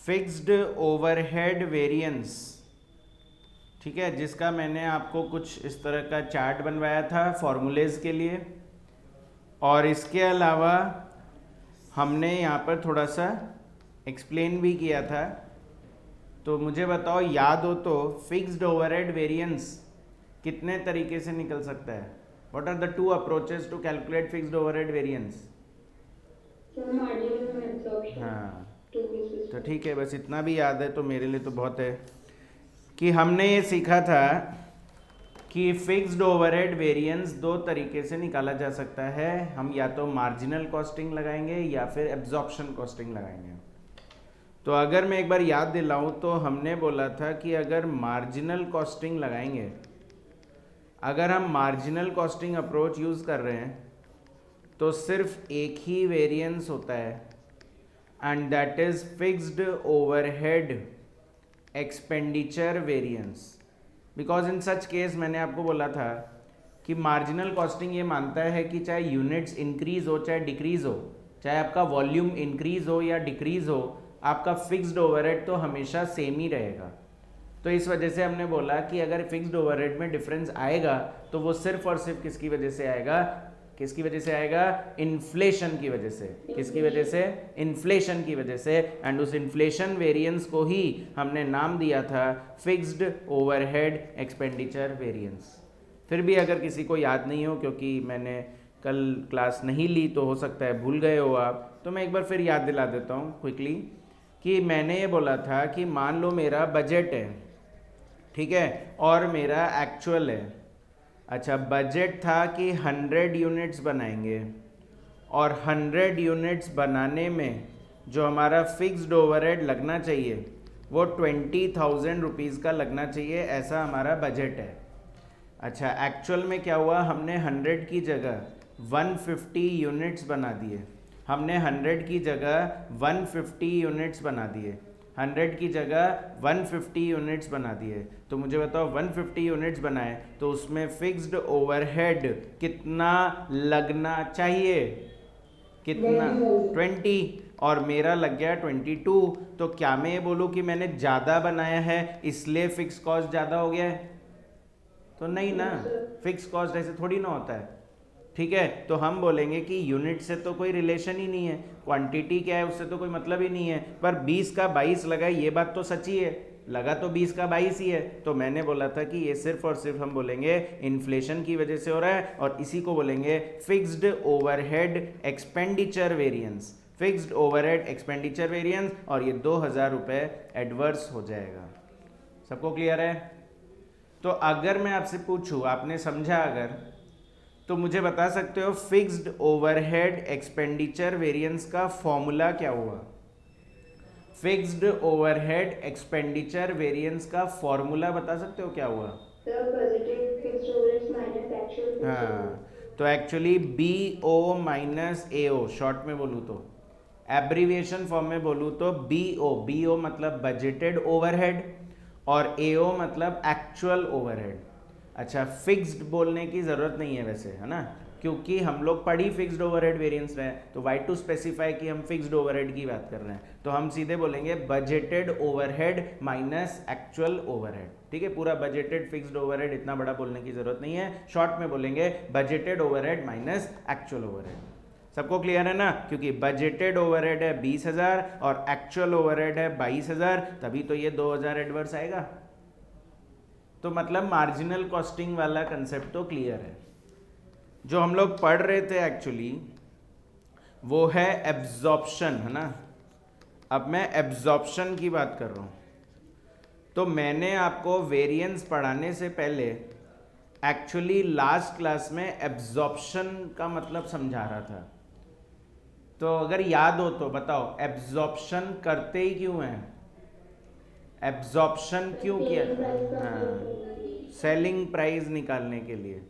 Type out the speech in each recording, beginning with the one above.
Fixed overhead variance, ठीक है, जिसका मैंने आपको कुछ इस तरह का चार्ट बनवाया था फॉर्मूलेज के लिए। और इसके अलावा हमने यहाँ पर थोड़ा सा एक्सप्लेन भी किया था। तो मुझे बताओ, याद हो तो फिक्स्ड ओवरहेड वेरिएंस कितने तरीके से निकल सकता है? What are the two approaches to calculate fixed overhead variance? हाँ, तो ठीक है, बस इतना भी याद है तो मेरे लिए तो बहुत है कि हमने ये सीखा था कि फिक्स्ड ओवरहेड वेरिएंस दो तरीके से निकाला जा सकता है। हम या तो मार्जिनल कॉस्टिंग लगाएंगे या फिर एब्जॉर्प्शन कॉस्टिंग लगाएंगे। तो अगर मैं एक बार याद दिलाऊं तो हमने बोला था कि अगर मार्जिनल कॉस्टिंग लगाएंगे, अगर हम मार्जिनल कॉस्टिंग अप्रोच यूज़ कर रहे हैं तो सिर्फ एक ही वेरिएंस होता है, and that is fixed overhead expenditure variance. Because in such case मैंने आपको बोला था कि मार्जिनल कॉस्टिंग ये मानता है कि चाहे यूनिट्स इंक्रीज हो चाहे डिक्रीज हो, चाहे आपका वॉल्यूम इंक्रीज हो या डिक्रीज हो, आपका फिक्स्ड ओवरहेड तो हमेशा सेम ही रहेगा। तो इस वजह से हमने बोला कि अगर फिक्स्ड ओवरहेड में डिफरेंस आएगा तो वो सिर्फ और सिर्फ किसकी वजह से आएगा? किसकी वजह से आएगा? इन्फ्लेशन की वजह से। किसकी वजह से? इन्फ्लेशन की वजह से। एंड उस इन्फ्लेशन वेरिएंस को ही हमने नाम दिया था फिक्स्ड ओवरहेड एक्सपेंडिचर वेरिएंस। फिर भी अगर किसी को याद नहीं हो, क्योंकि मैंने कल क्लास नहीं ली तो हो सकता है भूल गए हो आप, तो मैं एक बार फिर याद दिला देता हूँ क्विकली कि मैंने ये बोला था कि मान लो मेरा बजट है, ठीक है, और मेरा एक्चुअल है। अच्छा, बजट था कि 100 यूनिट्स बनाएंगे और 100 यूनिट्स बनाने में जो हमारा फिक्स्ड ओवरहेड लगना चाहिए वो 20,000 रुपीज़ का लगना चाहिए, ऐसा हमारा बजट है। अच्छा, एक्चुअल में क्या हुआ? हमने 100 की जगह 150 यूनिट्स बना दिए। हमने 100 की जगह 150 यूनिट्स बना दिए। 100 की जगह 150 यूनिट्स बना दिए। तो मुझे बताओ, 150 यूनिट्स बनाए तो उसमें फिक्स्ड ओवरहेड कितना लगना चाहिए? कितना? 20, और मेरा लग गया 22। तो क्या मैं ये बोलूँ कि मैंने ज़्यादा बनाया है इसलिए फिक्स कॉस्ट ज़्यादा हो गया है? तो नहीं ना, फिक्स कॉस्ट ऐसे थोड़ी ना होता है। ठीक है, तो हम बोलेंगे कि यूनिट से तो कोई रिलेशन ही नहीं है, क्वांटिटी क्या है उससे तो कोई मतलब ही नहीं है। पर 20 का 22 लगा, ये बात तो सच्ची है, लगा तो 20 का 22 ही है। तो मैंने बोला था कि ये सिर्फ और सिर्फ हम बोलेंगे इन्फ्लेशन की वजह से हो रहा है, और इसी को बोलेंगे fixed overhead expenditure variance. Fixed overhead expenditure variance, और ये 2,000 रुपये एडवर्स हो जाएगा। सबको क्लियर है? तो अगर मैं आपसे पूछूं, आपने समझा अगर, तो मुझे बता सकते हो फिक्स्ड ओवरहेड एक्सपेंडिचर वेरिएंस का फॉर्मूला क्या हुआ? फिक्स्ड ओवरहेड एक्सपेंडिचर वेरिएंस का फॉर्मूला बता सकते हो क्या हुआ? हाँ, तो actually BO minus AO, short में बोलूँ तो, एब्रीविएशन फॉर्म में बोलूँ तो BO मतलब बजटेड ओवरहेड और AO मतलब एक्चुअल ओवरहेड। अच्छा, फिक्स्ड बोलने की ज़रूरत नहीं है वैसे, है ना, क्योंकि हम लोग पढ़ी फिक्स्ड ओवरहेड वेरिएंस रहे, तो वाई टू स्पेसिफाई कि हम फिक्स्ड ओवरहेड की बात कर रहे हैं, तो हम सीधे बोलेंगे budgeted overhead minus actual overhead. ठीक है, पूरा बजटेड फिक्स्ड ओवरहेड इतना बड़ा बोलने की ज़रूरत नहीं है, शॉर्ट में बोलेंगे budgeted overhead minus actual overhead. सबको क्लियर है ना? क्योंकि बजटेड ओवरहेड है 20,000 और एक्चुअल ओवरहेड है 22,000, तभी तो ये 2,000 एडवर्स आएगा। तो मतलब मार्जिनल कॉस्टिंग वाला कंसेप्ट तो क्लियर है। जो हम लोग पढ़ रहे थे एक्चुअली वो है एब्जॉर्प्शन, है ना। अब मैं एब्जॉर्प्शन की बात कर रहा हूँ। तो मैंने आपको वेरिएंस पढ़ाने से पहले एक्चुअली लास्ट क्लास में एब्जॉर्प्शन का मतलब समझा रहा था। तो अगर याद हो तो बताओ, एब्जॉर्प्शन करते ही क्यों हैं? एब्जॉर्प्शन क्यों किया? हाँ, सेलिंग प्राइस निकालने के लिए।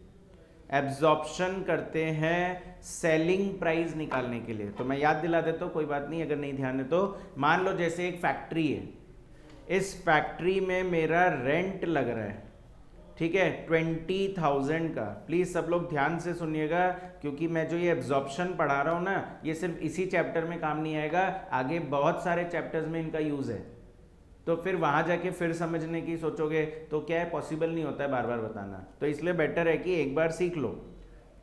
एब्जॉर्प्शन करते हैं सेलिंग प्राइस निकालने के लिए। तो मैं याद दिला देता हूँ, कोई बात नहीं अगर नहीं ध्यान है तो। मान लो जैसे एक फैक्ट्री है, इस फैक्ट्री में मेरा रेंट लग रहा है, ठीक है, 20,000 का। प्लीज़ सब लोग ध्यान से सुनिएगा, क्योंकि मैं जो ये एब्जॉर्प्शन पढ़ा रहा हूँ ना, ये सिर्फ इसी चैप्टर में काम नहीं आएगा, आगे बहुत सारे चैप्टर्स में इनका यूज़ है। तो फिर वहाँ जाके फिर समझने की सोचोगे तो क्या है, पॉसिबल नहीं होता है बार बार बताना। तो इसलिए बेटर है कि एक बार सीख लो,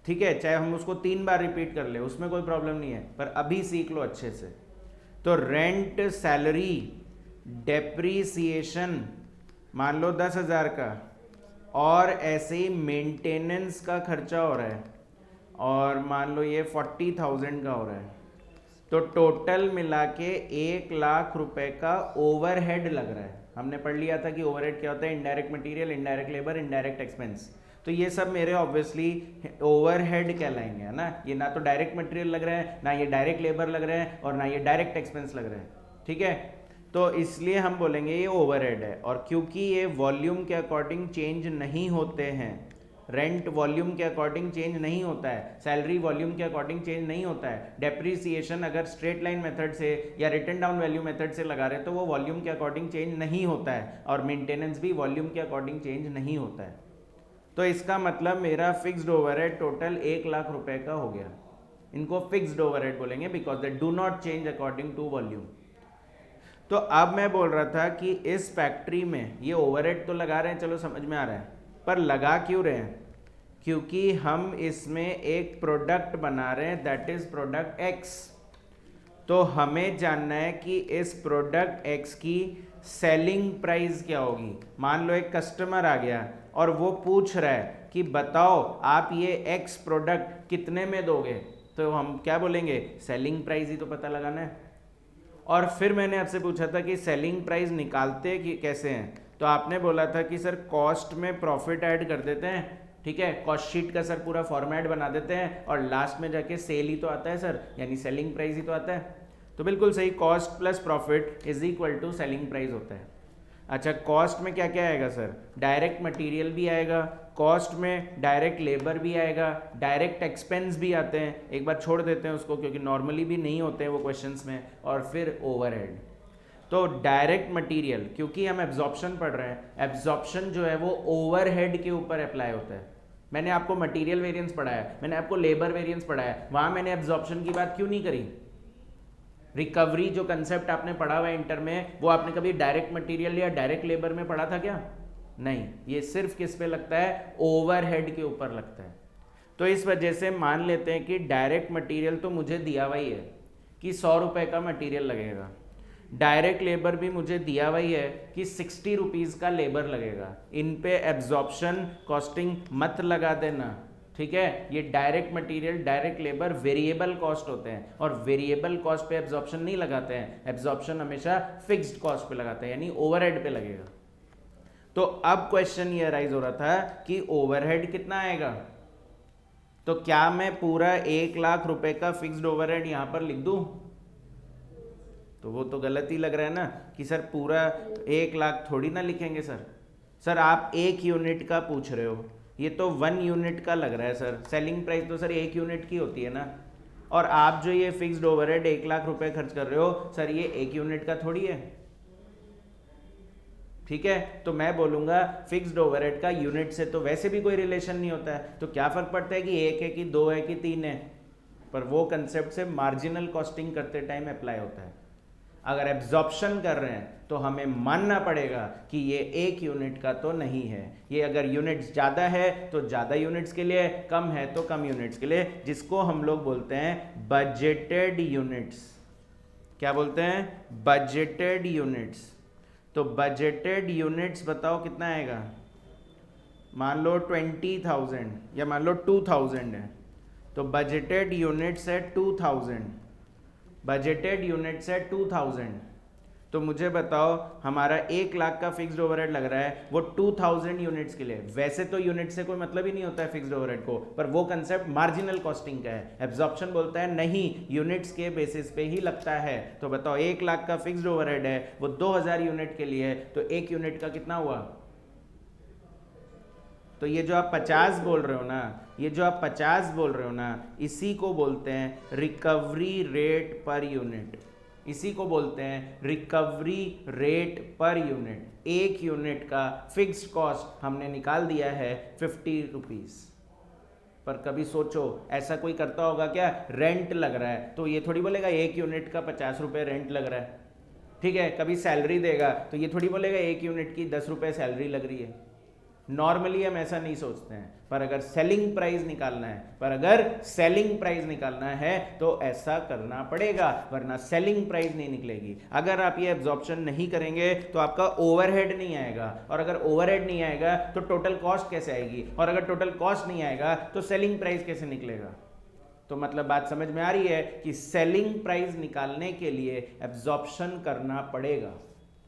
ठीक है, चाहे हम उसको 3 बार रिपीट कर ले, उसमें कोई प्रॉब्लम नहीं है, पर अभी सीख लो अच्छे से। तो रेंट, सैलरी, डेप्रीसिएशन मान लो 10,000 का, और ऐसे ही मेंटेनेंस का खर्चा हो रहा है, और मान लो ये 40,000 का हो रहा है, तो टोटल मिला के 1,00,000 रुपए का ओवरहेड लग रहा है। हमने पढ़ लिया था कि ओवरहेड क्या होता है, indirect material, indirect labour, indirect expense. तो ये सब मेरे ऑब्वियसली ओवरहेड कहलाएंगे, है ना। ये ना तो डायरेक्ट मटेरियल लग रहा है, ना ये डायरेक्ट लेबर लग रहा है, और ना ये डायरेक्ट एक्सपेंस लग रहा है, ठीक है। तो इसलिए हम बोलेंगे ये ओवरहेड है। और क्योंकि ये वॉल्यूम के अकॉर्डिंग चेंज नहीं होते हैं, रेंट वॉल्यूम के अकॉर्डिंग चेंज नहीं होता है, सैलरी वॉल्यूम के अकॉर्डिंग चेंज नहीं होता है, डेप्रीसिएशन अगर स्ट्रेट लाइन मेथड से या रिटन डाउन वैल्यू मेथड से लगा रहे हैं तो वो वॉल्यूम के अकॉर्डिंग चेंज नहीं होता है, और मेंटेनेंस भी वॉल्यूम के अकॉर्डिंग चेंज नहीं होता है। तो इसका मतलब मेरा फिक्स्ड ओवरहेड टोटल 1,00,000 रुपए का हो गया। इनको फिक्स्ड ओवरहेड बोलेंगे because they do not change according to volume. तो अब मैं बोल रहा था कि इस फैक्ट्री में ये ओवरहेड तो लगा रहे हैं, चलो समझ में आ रहा है, पर लगा क्यों रहे हैं, क्योंकि हम इसमें एक प्रोडक्ट बना रहे हैं, दैट इज प्रोडक्ट एक्स। तो हमें जानना है कि इस प्रोडक्ट एक्स की सेलिंग प्राइस क्या होगी। मान लो एक कस्टमर आ गया और वो पूछ रहा है कि बताओ आप ये एक्स प्रोडक्ट कितने में दोगे, तो हम क्या बोलेंगे, सेलिंग प्राइस ही तो पता लगाना है। और फिर मैंने आपसे पूछा था कि सेलिंग प्राइस निकालते कि कैसे हैं, तो आपने बोला था कि सर कॉस्ट में प्रॉफिट ऐड कर देते हैं, ठीक है, कॉस्ट शीट का सर पूरा फॉर्मेट बना देते हैं, और लास्ट में जाके सेल ही तो आता है सर, यानी सेलिंग प्राइस ही तो आता है। तो बिल्कुल सही, cost plus profit is equal to selling price होता है। अच्छा, कॉस्ट में क्या क्या आएगा सर, डायरेक्ट मटेरियल भी आएगा, कॉस्ट में डायरेक्ट लेबर भी आएगा, डायरेक्ट एक्सपेंस भी आते हैं, एक बार छोड़ देते हैं उसको क्योंकि नॉर्मली भी नहीं होते हैं वो क्वेश्चंस में, और फिर ओवरहेड। तो डायरेक्ट मटेरियल, क्योंकि हम एब्जॉर्प्शन पढ़ रहे हैं, एब्जॉर्प्शन जो है वो ओवरहेड के ऊपर अप्लाई होता है। मैंने आपको मटेरियल वेरिएंस पढ़ाया, मैंने आपको लेबर वेरिएंस पढ़ाया, वहां मैंने एब्जॉर्प्शन की बात क्यों नहीं करी। रिकवरी जो कंसेप्ट आपने पढ़ा हुआ है इंटर में, वो आपने कभी डायरेक्ट मटेरियल या डायरेक्ट लेबर में पढ़ा था क्या, नहीं, ये सिर्फ किस पे लगता है, ओवरहेड के ऊपर लगता है। तो इस वजह से मान लेते हैं कि डायरेक्ट मटेरियल तो मुझे दिया हुआ ही है कि 100 रुपए का मटेरियल लगेगा, डायरेक्ट लेबर भी मुझे दिया हुआ ही है कि 60 रुपीज़ का लेबर लगेगा। इन पे एब्जॉर्प्शन कॉस्टिंग मत लगा देना, ठीक है। ये direct material, direct labour variable cost होते हैं, और वेरिएबल कॉस्ट पे एब्जॉर्प्शन नहीं लगाते हैं, एब्जॉर्प्शन हमेशा फिक्स्ड कॉस्ट पे लगाते हैं, यानी ओवरहेड पे लगेगा। तो अब क्वेश्चन ये राइज हो रहा था कि ओवरहेड कितना आएगा, तो क्या मैं पूरा 1,00,000 रुपए का फिक्स्ड ओवरहेड यहां पर लिख दूं, तो वो तो गलत ही लग रहा है ना कि सर पूरा 1,00,000 थोड़ी ना लिखेंगे सर। सर आप 1 यूनिट का पूछ रहे हो, ये तो 1 यूनिट का लग रहा है सर, सेलिंग प्राइस तो सर 1 यूनिट की होती है ना, और आप जो ये फिक्स्ड ओवरहेड 1,00,000 रुपए खर्च कर रहे हो सर, ये 1 यूनिट का थोड़ी है, ठीक है। तो मैं बोलूंगा फिक्स्ड ओवरहेड का यूनिट से तो वैसे भी कोई रिलेशन नहीं होता है, तो क्या फर्क पड़ता है कि 1 है कि 2 है कि 3 है, पर वो कंसेप्ट से मार्जिनल कॉस्टिंग करते टाइम अप्लाई होता है। अगर एब्जॉर्प्शन कर रहे हैं तो हमें मानना पड़ेगा कि ये 1 यूनिट का तो नहीं है, ये अगर यूनिट्स ज़्यादा है तो ज़्यादा यूनिट्स के लिए, कम है तो कम यूनिट्स के लिए, जिसको हम लोग बोलते हैं बजटेड यूनिट्स। क्या बोलते हैं, बजटेड यूनिट्स। तो बजटेड यूनिट्स बताओ कितना आएगा, मान लो 20,000 या मान लो 2,000 है, तो बजटेड यूनिट्स है 2,000, बजटेड यूनिट्स है 2,000। तो मुझे बताओ हमारा 1,00,000 का फिक्स्ड ओवरहेड लग रहा है, वो 2,000 यूनिट्स के लिए। वैसे तो यूनिट से कोई मतलब ही नहीं होता है फिक्स्ड ओवरहेड को, पर वो कंसेप्ट मार्जिनल कॉस्टिंग का है। एब्जॉर्प्शन बोलता है नहीं, यूनिट्स के बेसिस पे ही लगता है। तो बताओ 1,00,000 का फिक्स्ड ओवरहेड है, वो 2,000 यूनिट के लिए है, तो 1 यूनिट का कितना हुआ। तो ये जो आप 50 बोल रहे हो ना, ये जो आप 50 बोल रहे हो ना, इसी को बोलते हैं रिकवरी रेट पर यूनिट। इसी को बोलते हैं रिकवरी रेट पर यूनिट। एक यूनिट का फिक्स्ड कॉस्ट हमने निकाल दिया है 50 रुपीज़। पर कभी सोचो ऐसा कोई करता होगा क्या, रेंट लग रहा है तो ये थोड़ी बोलेगा एक यूनिट का 50 रुपये रेंट लग रहा है, ठीक है। कभी सैलरी देगा तो ये थोड़ी बोलेगा एक यूनिट की 10 रुपये सैलरी लग रही है। नॉर्मली हम ऐसा नहीं सोचते हैं, पर अगर सेलिंग प्राइस निकालना है तो ऐसा करना पड़ेगा, वरना सेलिंग प्राइस नहीं निकलेगी। अगर आप ये एब्जॉर्प्शन नहीं करेंगे तो आपका ओवरहेड नहीं आएगा, और अगर ओवरहेड नहीं आएगा तो टोटल कॉस्ट कैसे आएगी, और अगर टोटल कॉस्ट नहीं आएगा तो सेलिंग प्राइस कैसे निकलेगा। तो मतलब बात समझ में आ रही है कि सेलिंग प्राइस निकालने के लिए एब्जॉर्प्शन करना पड़ेगा।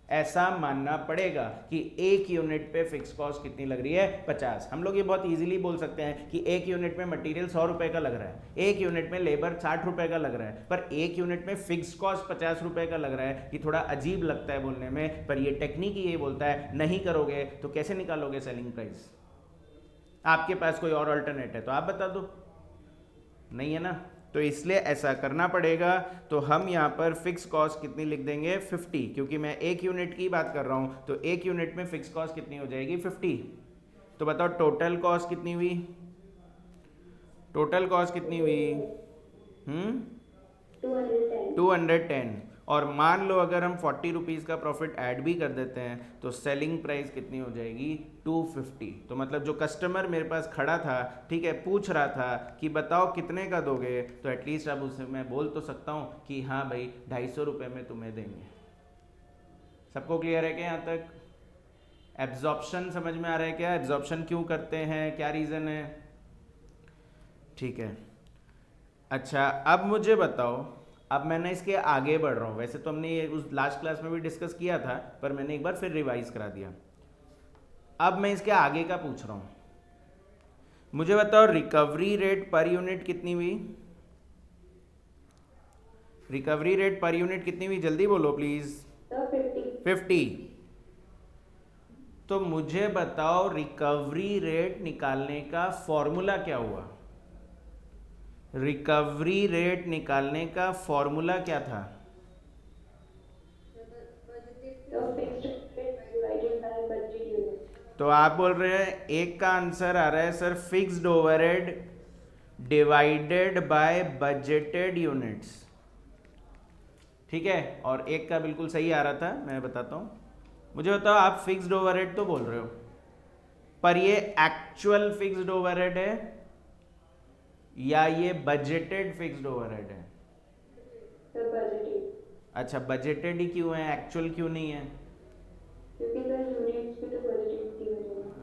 ऐसा मानना पड़ेगा कि एक यूनिट पे फिक्स कॉस्ट कितनी लग रही है, 50। हम लोग ये बहुत इजीली बोल सकते हैं कि एक यूनिट में मटेरियल 100 रुपए का लग रहा है, एक यूनिट में लेबर 60 रुपए का लग रहा है, पर एक यूनिट में फिक्स कॉस्ट 50 रुपए का लग रहा है। ये थोड़ा अजीब लगता है बोलने में, पर ये टेक्निक ये बोलता है नहीं करोगे तो कैसे निकालोगे सेलिंग प्राइस। आपके पास कोई और अल्टरनेट है तो आप बता दो, नहीं है ना, तो इसलिए ऐसा करना पड़ेगा। तो हम यहाँ पर फिक्स कॉस्ट कितनी लिख देंगे, 50, क्योंकि मैं एक यूनिट की बात कर रहा हूँ तो एक यूनिट में फिक्स कॉस्ट कितनी हो जाएगी, 50। तो बताओ टोटल कॉस्ट कितनी हुई, टोटल कॉस्ट कितनी हुई, 210। और मान लो अगर हम 40 रुपीज़ का प्रॉफिट ऐड भी कर देते हैं तो सेलिंग प्राइस कितनी हो जाएगी, 250। तो मतलब जो कस्टमर मेरे पास खड़ा था, ठीक है, पूछ रहा था कि बताओ कितने का दोगे, तो एटलीस्ट अब उसे मैं बोल तो सकता हूँ कि हाँ भाई 250 रुपये में तुम्हें देंगे। सबको क्लियर है क्या यहाँ तक? एब्जॉर्प्शन समझ में आ रहा है क्या, एब्जॉर्प्शन क्यों करते हैं, क्या रीज़न है, ठीक है। अच्छा अब मुझे बताओ, अब मैंने इसके आगे बढ़ रहा हूँ। वैसे तो हमने ये उस लास्ट क्लास में भी डिस्कस किया था, पर मैंने एक बार फिर रिवाइज करा दिया। अब मैं इसके आगे का पूछ रहा हूँ। मुझे बताओ रिकवरी रेट पर यूनिट कितनी हुई, रिकवरी रेट पर यूनिट कितनी हुई, जल्दी बोलो प्लीज। 50। तो मुझे बताओ रिकवरी रेट निकालने का फॉर्मूला क्या हुआ, रिकवरी रेट निकालने का फॉर्मूला क्या था? तो आप बोल रहे हैं एक का आंसर आ रहा है sir fixed overhead divided by budgeted units, ठीक है, और एक का बिल्कुल सही आ रहा था, मैं बताता हूं। मुझे बताओ आप फिक्स्ड ओवरहेड तो बोल रहे हो, पर ये एक्चुअल फिक्स्ड ओवरहेड है या ये बजटेड फिक्स्ड ओवरहेड है? अच्छा बजटेड ही क्यों है, एक्चुअल क्यों नहीं है?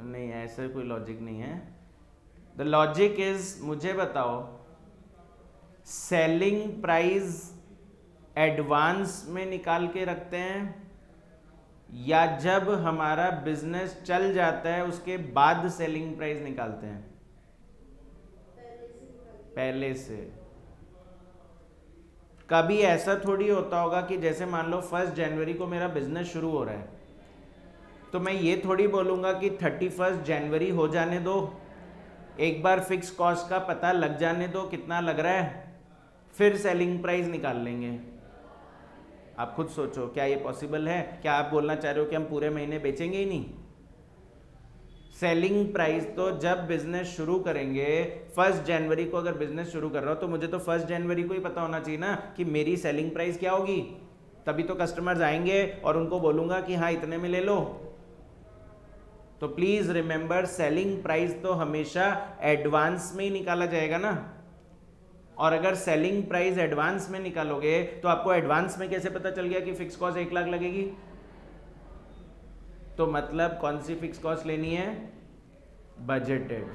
नहीं ऐसा कोई लॉजिक नहीं है। द लॉजिक इज, मुझे बताओ सेलिंग प्राइस एडवांस में निकाल के रखते हैं या जब हमारा बिजनेस चल जाता है उसके बाद सेलिंग प्राइस निकालते हैं? पहले से। कभी ऐसा थोड़ी होता होगा कि जैसे मान लो 1 जनवरी को मेरा बिजनेस शुरू हो रहा है, तो मैं ये थोड़ी बोलूँगा कि 31 जनवरी हो जाने दो, एक बार फिक्स कॉस्ट का पता लग जाने दो कितना लग रहा है, फिर सेलिंग प्राइस निकाल लेंगे। आप खुद सोचो क्या ये पॉसिबल है? क्या आप बोलना चाह रहे हो कि हम पूरे महीने बेचेंगे ही नहीं? सेलिंग प्राइस तो जब बिजनेस शुरू करेंगे, 1 जनवरी को अगर बिजनेस शुरू कर रहा हो तो मुझे तो 1 जनवरी को ही पता होना चाहिए ना कि मेरी सेलिंग प्राइस क्या होगी, तभी तो कस्टमर्स आएंगे और उनको बोलूंगा कि हाँ इतने में ले लो। तो प्लीज रिमेंबर सेलिंग प्राइस तो हमेशा एडवांस में ही निकाला जाएगा ना, और अगर सेलिंग प्राइस एडवांस में निकालोगे तो आपको एडवांस में कैसे पता चल गया कि फिक्स कॉस्ट 1 लाख लगेगी? तो मतलब कौन सी फिक्स कॉस्ट लेनी है? बजटेड।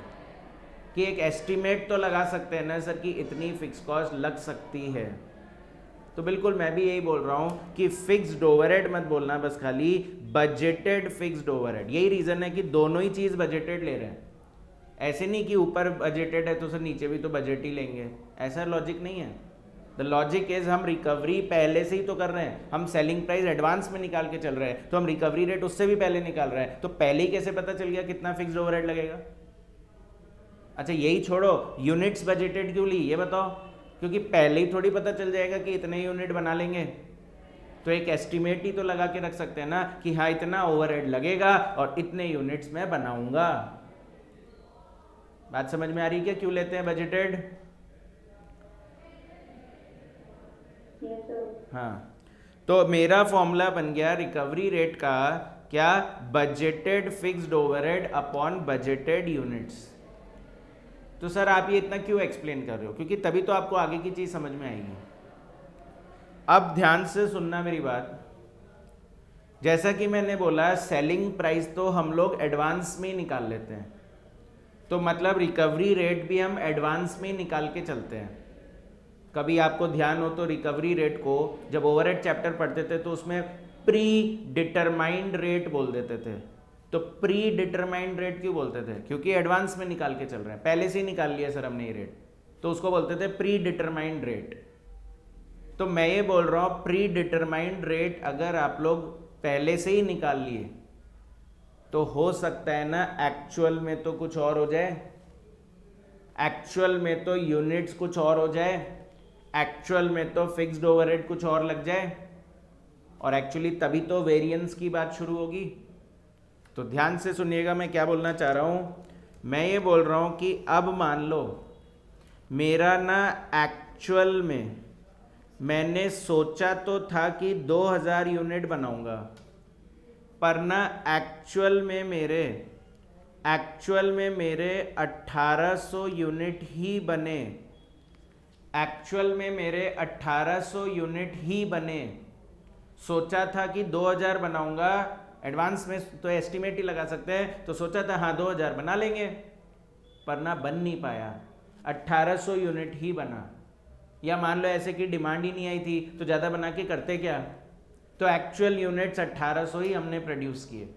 कि एक एस्टीमेट तो लगा सकते हैं ना सर कि इतनी फिक्स कॉस्ट लग सकती है। तो बिल्कुल मैं भी यही बोल रहा हूँ कि फिक्स्ड ओवरहेड मत बोलना, बस खाली बजटेड फिक्स्ड ओवरहेड। यही रीज़न है कि दोनों ही चीज़ बजटेड ले रहे हैं। ऐसे नहीं कि ऊपर बजटेड है तो सर नीचे भी तो बजट ही लेंगे, ऐसा लॉजिक नहीं है। द लॉजिक इज हम रिकवरी पहले से ही तो कर रहे हैं, हम सेलिंग प्राइस एडवांस में निकाल के चल रहे हैं, तो हम रिकवरी रेट उससे भी पहले निकाल रहे हैं, तो पहले ही कैसे पता चल गया कितना फिक्स्ड ओवरहेड लगेगा? अच्छा यही छोड़ो, यूनिट्स बजटेड क्यों ली ये बताओ? क्योंकि पहले ही थोड़ी पता चल जाएगा कि इतने यूनिट बना लेंगे, तो एक एस्टिमेट ही तो लगा के रख सकते हैं ना कि हाँ इतना ओवरहेड लगेगा और इतने यूनिट्स में बनाऊंगा। बात समझ में आ रही है क्या, क्यों लेते हैं बजटेड? हाँ, तो मेरा फॉर्मूला बन गया रिकवरी रेट का क्या, budgeted fixed overhead upon budgeted units. तो सर आप ये इतना क्यों एक्सप्लेन कर रहे हो? क्योंकि तभी तो आपको आगे की चीज समझ में आएगी। अब ध्यान से सुनना मेरी बात। जैसा कि मैंने बोला सेलिंग प्राइस तो हम लोग एडवांस में ही निकाल लेते हैं, तो मतलब रिकवरी रेट भी हम एडवांस में ही निकाल के चलते हैं। कभी आपको ध्यान हो तो रिकवरी रेट को जब ओवरहेड चैप्टर पढ़ते थे तो उसमें प्री डिटरमाइंड रेट बोल देते थे। तो प्री डिटरमाइंड रेट क्यों बोलते थे? क्योंकि एडवांस में निकाल के चल रहे हैं, पहले से ही निकाल लिया सर हमने ये रेट, तो उसको बोलते थे प्री डिटरमाइंड रेट। तो मैं ये बोल रहा हूं प्री डिटरमाइंड रेट अगर आप लोग पहले से ही निकाल लिए तो हो सकता है ना एक्चुअल में तो कुछ और हो जाए, एक्चुअल में तो यूनिट्स कुछ और हो जाए, एक्चुअल में तो फिक्स्ड ओवरहेड कुछ और लग जाए, और एक्चुअली तभी तो वेरिएंस की बात शुरू होगी। तो ध्यान से सुनिएगा मैं क्या बोलना चाह रहा हूं। मैं ये बोल रहा हूं कि अब मान लो मेरा ना एक्चुअल में मैंने सोचा तो था कि 2000 यूनिट बनाऊंगा, पर ना एक्चुअल में मेरे 1800 यूनिट ही बने। एक्चुअल में मेरे 1800 यूनिट ही बने। सोचा था कि 2000 बनाऊंगा, एडवांस में तो एस्टिमेट ही लगा सकते हैं, तो सोचा था हाँ 2000 बना लेंगे, पर ना बन नहीं पाया, 1800 यूनिट ही बना। या मान लो ऐसे कि डिमांड ही नहीं आई थी तो ज़्यादा बना के करते क्या, तो एक्चुअल यूनिट्स 1800 ही हमने प्रोड्यूस किए।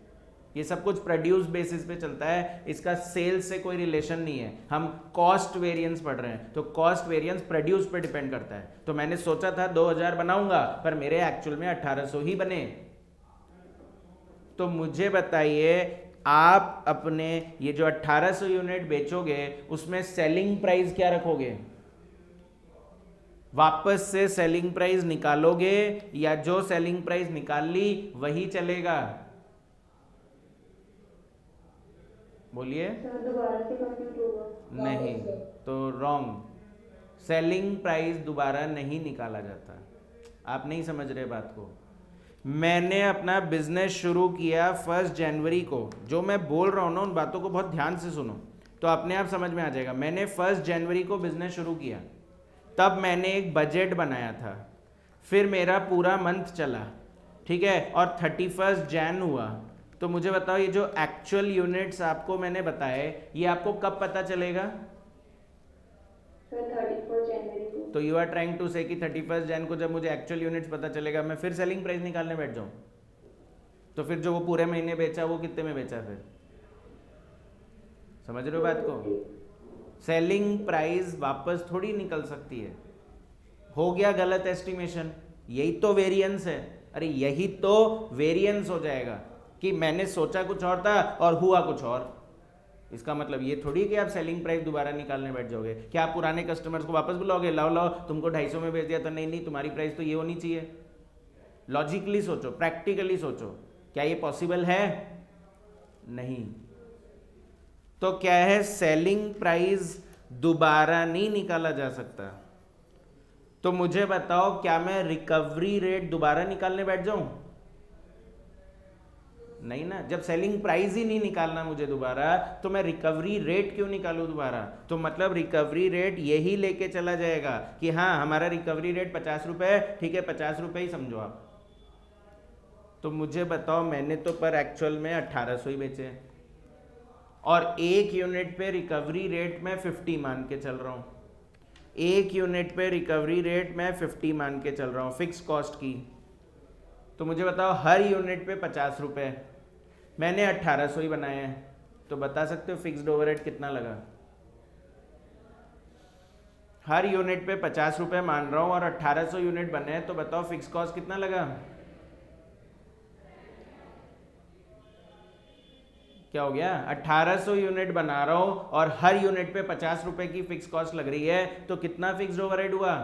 ये सब कुछ प्रोड्यूस बेसिस पे चलता है, इसका सेल्स से कोई रिलेशन नहीं है। हम कॉस्ट वेरिएंस पढ़ रहे हैं, तो कॉस्ट वेरिएंस प्रोड्यूस पे डिपेंड करता है। तो मैंने सोचा था 2000 बनाऊंगा, पर मेरे एक्चुअल में 1800 ही बने। तो मुझे बताइए आप अपने ये जो 1800 यूनिट बेचोगे उसमें सेलिंग प्राइस क्या रखोगे? वापस से सेलिंग प्राइस निकालोगे या जो सेलिंग प्राइस निकाल ली वही चलेगा? बोलिए। नहीं, तो रॉन्ग। सेलिंग प्राइस दोबारा नहीं निकाला जाता। आप नहीं समझ रहे बात को। मैंने अपना बिजनेस शुरू किया 1 जनवरी को। जो मैं बोल रहा हूं ना उन बातों को बहुत ध्यान से सुनो तो अपने आप समझ में आ जाएगा। मैंने 1 जनवरी को बिजनेस शुरू किया, तब मैंने एक बजट बनाया था, फिर मेरा पूरा मंथ चला, ठीक है, और 31 जैन हुआ। तो मुझे बताओ ये जो एक्चुअल यूनिट्स आपको मैंने बताए ये आपको कब पता चलेगा? 31 जनवरी को। तो यू आर ट्राइंग टू से कि 31 जैन को जब मुझे एक्चुअल यूनिट्स पता चलेगा मैं फिर सेलिंग प्राइस निकालने बैठ जाऊं? तो फिर जो वो पूरे महीने बेचा वो कितने में बेचा? फिर समझ रहे हो बात को? सेलिंग प्राइस वापस थोड़ी निकल सकती है। हो गया गलत एस्टिमेशन, यही तो वेरिएंस है। अरे यही तो वेरिएंस हो जाएगा कि मैंने सोचा कुछ और था और हुआ कुछ और। इसका मतलब ये थोड़ी कि आप सेलिंग प्राइस दोबारा निकालने बैठ जाओगे। क्या आप पुराने कस्टमर्स को वापस बुलाओगे, लाओ लाओ तुमको 250 में बेच दिया था, नहीं नहीं तुम्हारी प्राइस तो ये होनी चाहिए? लॉजिकली सोचो, प्रैक्टिकली सोचो, क्या ये पॉसिबल है? नहीं। तो क्या है, सेलिंग प्राइस दोबारा नहीं निकाला जा सकता। तो मुझे बताओ क्या मैं रिकवरी रेट दोबारा निकालने बैठ जाऊं? नहीं ना। जब सेलिंग प्राइस ही नहीं निकालना मुझे दोबारा, तो मैं रिकवरी रेट क्यों निकालूं दोबारा? तो मतलब रिकवरी रेट यही लेके चला जाएगा कि हाँ हमारा रिकवरी रेट 50 रुपए, ठीक है 50 रुपए ही समझो आप। तो मुझे बताओ मैंने तो पर एक्चुअल में 1800 ही बेचे और एक यूनिट पे रिकवरी रेट में 50 मान के चल रहा हूं। एक यूनिट पे रिकवरी रेट मैं 50 मान के चल रहा हूं फिक्स कॉस्ट की। तो मुझे बताओ हर यूनिट पे 50 रुपए, मैंने 1800 ही बनाए हैं, तो बता सकते हो फिक्स्ड ओवरहेड कितना लगा? हर यूनिट पे 50 रुपए मान रहा हूं और 1800 यूनिट बने हैं, तो बताओ फिक्स कॉस्ट कितना लगा? क्या हो गया? 1800 यूनिट बना रहा हूं और हर यूनिट पे 50 रुपए की फिक्स कॉस्ट लग रही है, तो कितना फिक्स्ड ओवरहेड हुआ?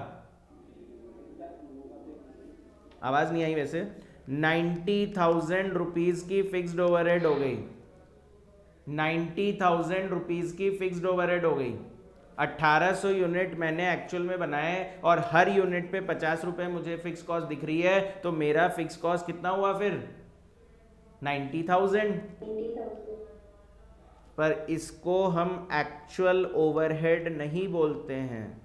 आवाज़ नहीं आई वैसे, 90,000 रुपीज़ की फिक्स्ड ओवरहेड हो गई, 90,000 रुपीज़ की फिक्स्ड ओवरहेड हो गई। 1800 यूनिट मैंने एक्चुअल में बनाए और हर यूनिट पे 50 रुपए मुझे फिक्स कॉस्ट दिख रही है, तो मेरा फिक्स कॉस्ट कितना हुआ फिर 90,000। पर इसको हम एक्चुअल ओवरहेड नहीं बोलते हैं,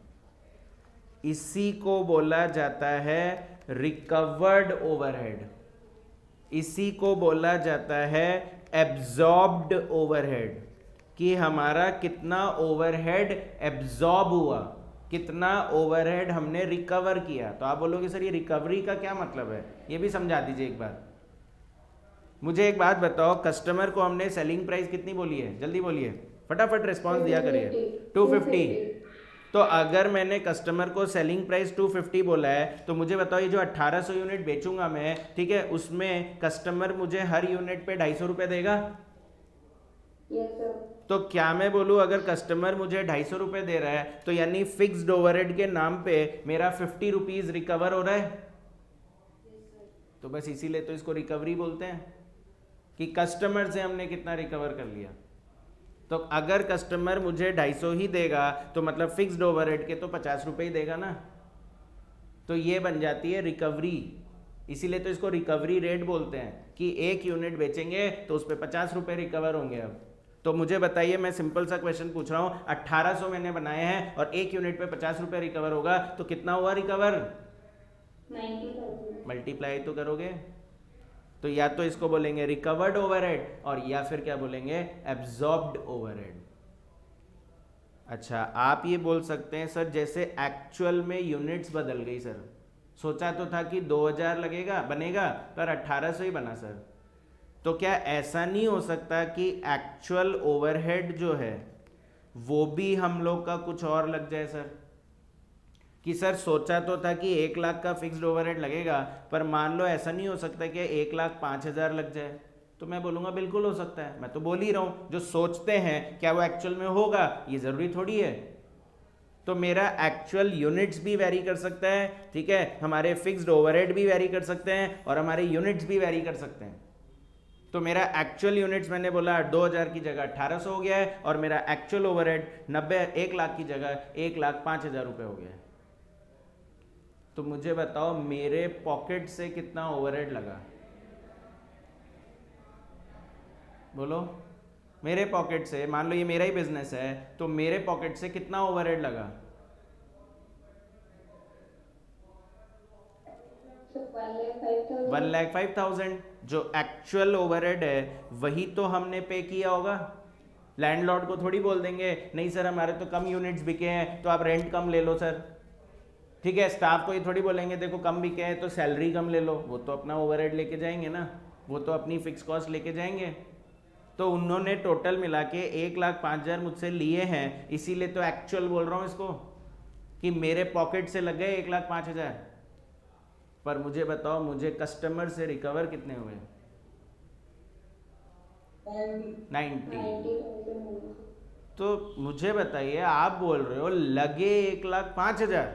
इसी को बोला जाता है रिकवर्ड ओवरहेड, इसी को बोला जाता है एब्जॉर्ब्ड ओवरहेड, कि हमारा कितना ओवरहेड एब्जॉर्ब हुआ, कितना ओवरहेड हमने रिकवर किया। तो आप बोलोगे सर ये रिकवरी का क्या मतलब है, ये भी समझा दीजिए एक बार। मुझे एक बात बताओ, कस्टमर को हमने सेलिंग प्राइस कितनी बोली है, जल्दी बोलिए, फटाफट रिस्पॉन्स दिया करिए। 250। तो अगर मैंने कस्टमर को सेलिंग प्राइस 250 बोला है, तो मुझे बताओ ये जो 1800 यूनिट बेचूंगा मैं, ठीक है, उसमें कस्टमर मुझे हर यूनिट पे 250 रुपये देगा। तो क्या मैं बोलूँ, अगर कस्टमर मुझे 250 रुपये दे रहा है तो यानी फिक्स्ड ओवरहेड के नाम पे मेरा 50 रुपीज़ रिकवर हो रहा है। तो बस इसीलिए तो इसको रिकवरी बोलते हैं कि कस्टमर से हमने कितना रिकवर कर लिया। तो अगर कस्टमर मुझे 250 ही देगा तो मतलब फिक्स्ड ओवरहेड के तो 50 रुपये ही देगा ना, तो ये बन जाती है रिकवरी। इसीलिए तो इसको रिकवरी रेट बोलते हैं कि एक यूनिट बेचेंगे तो उस पर 50 रुपये रिकवर होंगे। अब तो मुझे बताइए, मैं सिंपल सा क्वेश्चन पूछ रहा हूँ, 1800 मैंने बनाए हैं और एक यूनिट पे 50 रुपये रिकवर होगा, तो कितना हुआ रिकवर, 90,000। मल्टीप्लाई तो करोगे, तो या तो इसको बोलेंगे रिकवर्ड ओवरहेड और या फिर क्या बोलेंगे, एब्जॉर्ब्ड ओवरहेड। अच्छा, आप ये बोल सकते हैं सर जैसे एक्चुअल में यूनिट्स बदल गई सर, सोचा तो था कि 2000 लगेगा बनेगा पर 1800 ही बना सर, तो क्या ऐसा नहीं हो सकता कि एक्चुअल ओवरहेड जो है वो भी हम लोग का कुछ और लग जाए सर, कि सर सोचा तो था कि 1 लाख का फिक्स्ड ओवरहेड लगेगा, पर मान लो ऐसा नहीं हो सकता कि 1,05,000 लग जाए। तो मैं बोलूँगा बिल्कुल हो सकता है, मैं तो बोल ही रहा हूँ, जो सोचते हैं क्या वो एक्चुअल में होगा, ये ज़रूरी थोड़ी है। तो मेरा एक्चुअल यूनिट्स भी वेरी कर सकता है, ठीक है, हमारे फिक्स्ड ओवरहेड भी वेरी कर सकते हैं और हमारे यूनिट्स भी वेरी कर सकते हैं। तो मेरा एक्चुअल यूनिट्स मैंने बोला 2000 की जगह 1800 हो गया है और मेरा एक्चुअल ओवरहेड 1 लाख की जगह 1,05,000 रुपये हो गया है। तो मुझे बताओ मेरे पॉकेट से कितना ओवरहेड लगा, बोलो, मेरे पॉकेट से, मान लो ये मेरा ही बिजनेस है, तो मेरे पॉकेट से कितना ओवरहेड लगा, 1,05,000। जो एक्चुअल ओवरहेड है वही तो हमने पे किया होगा। लैंडलॉर्ड को थोड़ी बोल देंगे नहीं सर हमारे तो कम यूनिट्स बिके हैं तो आप रेंट कम ले लो सर, ठीक है। स्टाफ को ये थोड़ी बोलेंगे देखो कम बिके हैं तो सैलरी कम ले लो, वो तो अपना ओवरहेड लेके जाएंगे ना, वो तो अपनी फिक्स कॉस्ट लेके जाएंगे। तो उन्होंने टोटल मिला के 1,05,000 मुझसे लिए हैं, इसीलिए तो एक्चुअल बोल रहा हूँ इसको कि मेरे पॉकेट से लग गए 1,05,000। पर मुझे बताओ मुझे कस्टमर से रिकवर कितने हुए, 90। तो मुझे बताइए, आप बोल रहे हो लगे 1,05,000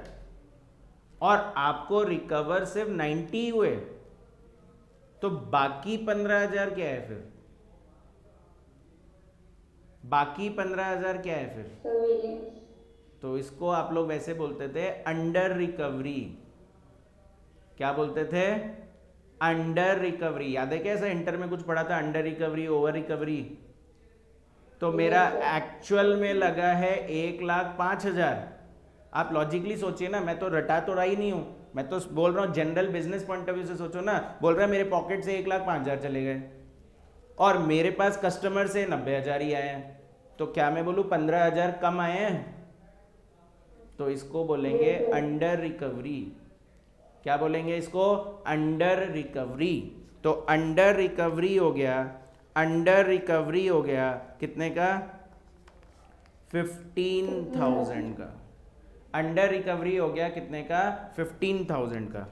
और आपको रिकवर सिर्फ 90 हुए, तो बाकी 15,000 क्या है फिर, बाकी 15,000 क्या है फिर? तो इसको आप लोग वैसे बोलते थे अंडर रिकवरी। क्या बोलते थे? Under recovery. याद है क्या ऐसा इंटर में कुछ पढ़ा था, अंडर रिकवरी, ओवर रिकवरी। तो मेरा एक्चुअल में लगा है 1,05,000। आप लॉजिकली सोचिए ना, मैं तो रटा तो रहा ही नहीं हूं, मैं तो बोल रहा हूं general business point of view से सोचो ना। बोल रहा है मेरे पॉकेट से 1,05,000 चले गए और मेरे पास कस्टमर से 90,000 ही आए हैं, तो क्या मैं बोलूं 15,000 कम आए हैं? तो इसको बोलेंगे अंडर रिकवरी। क्या बोलेंगे इसको? Under recovery. तो अंडर रिकवरी हो गया, अंडर रिकवरी हो गया कितने का? 15,000 का। अंडर रिकवरी हो गया कितने का? 15,000 का।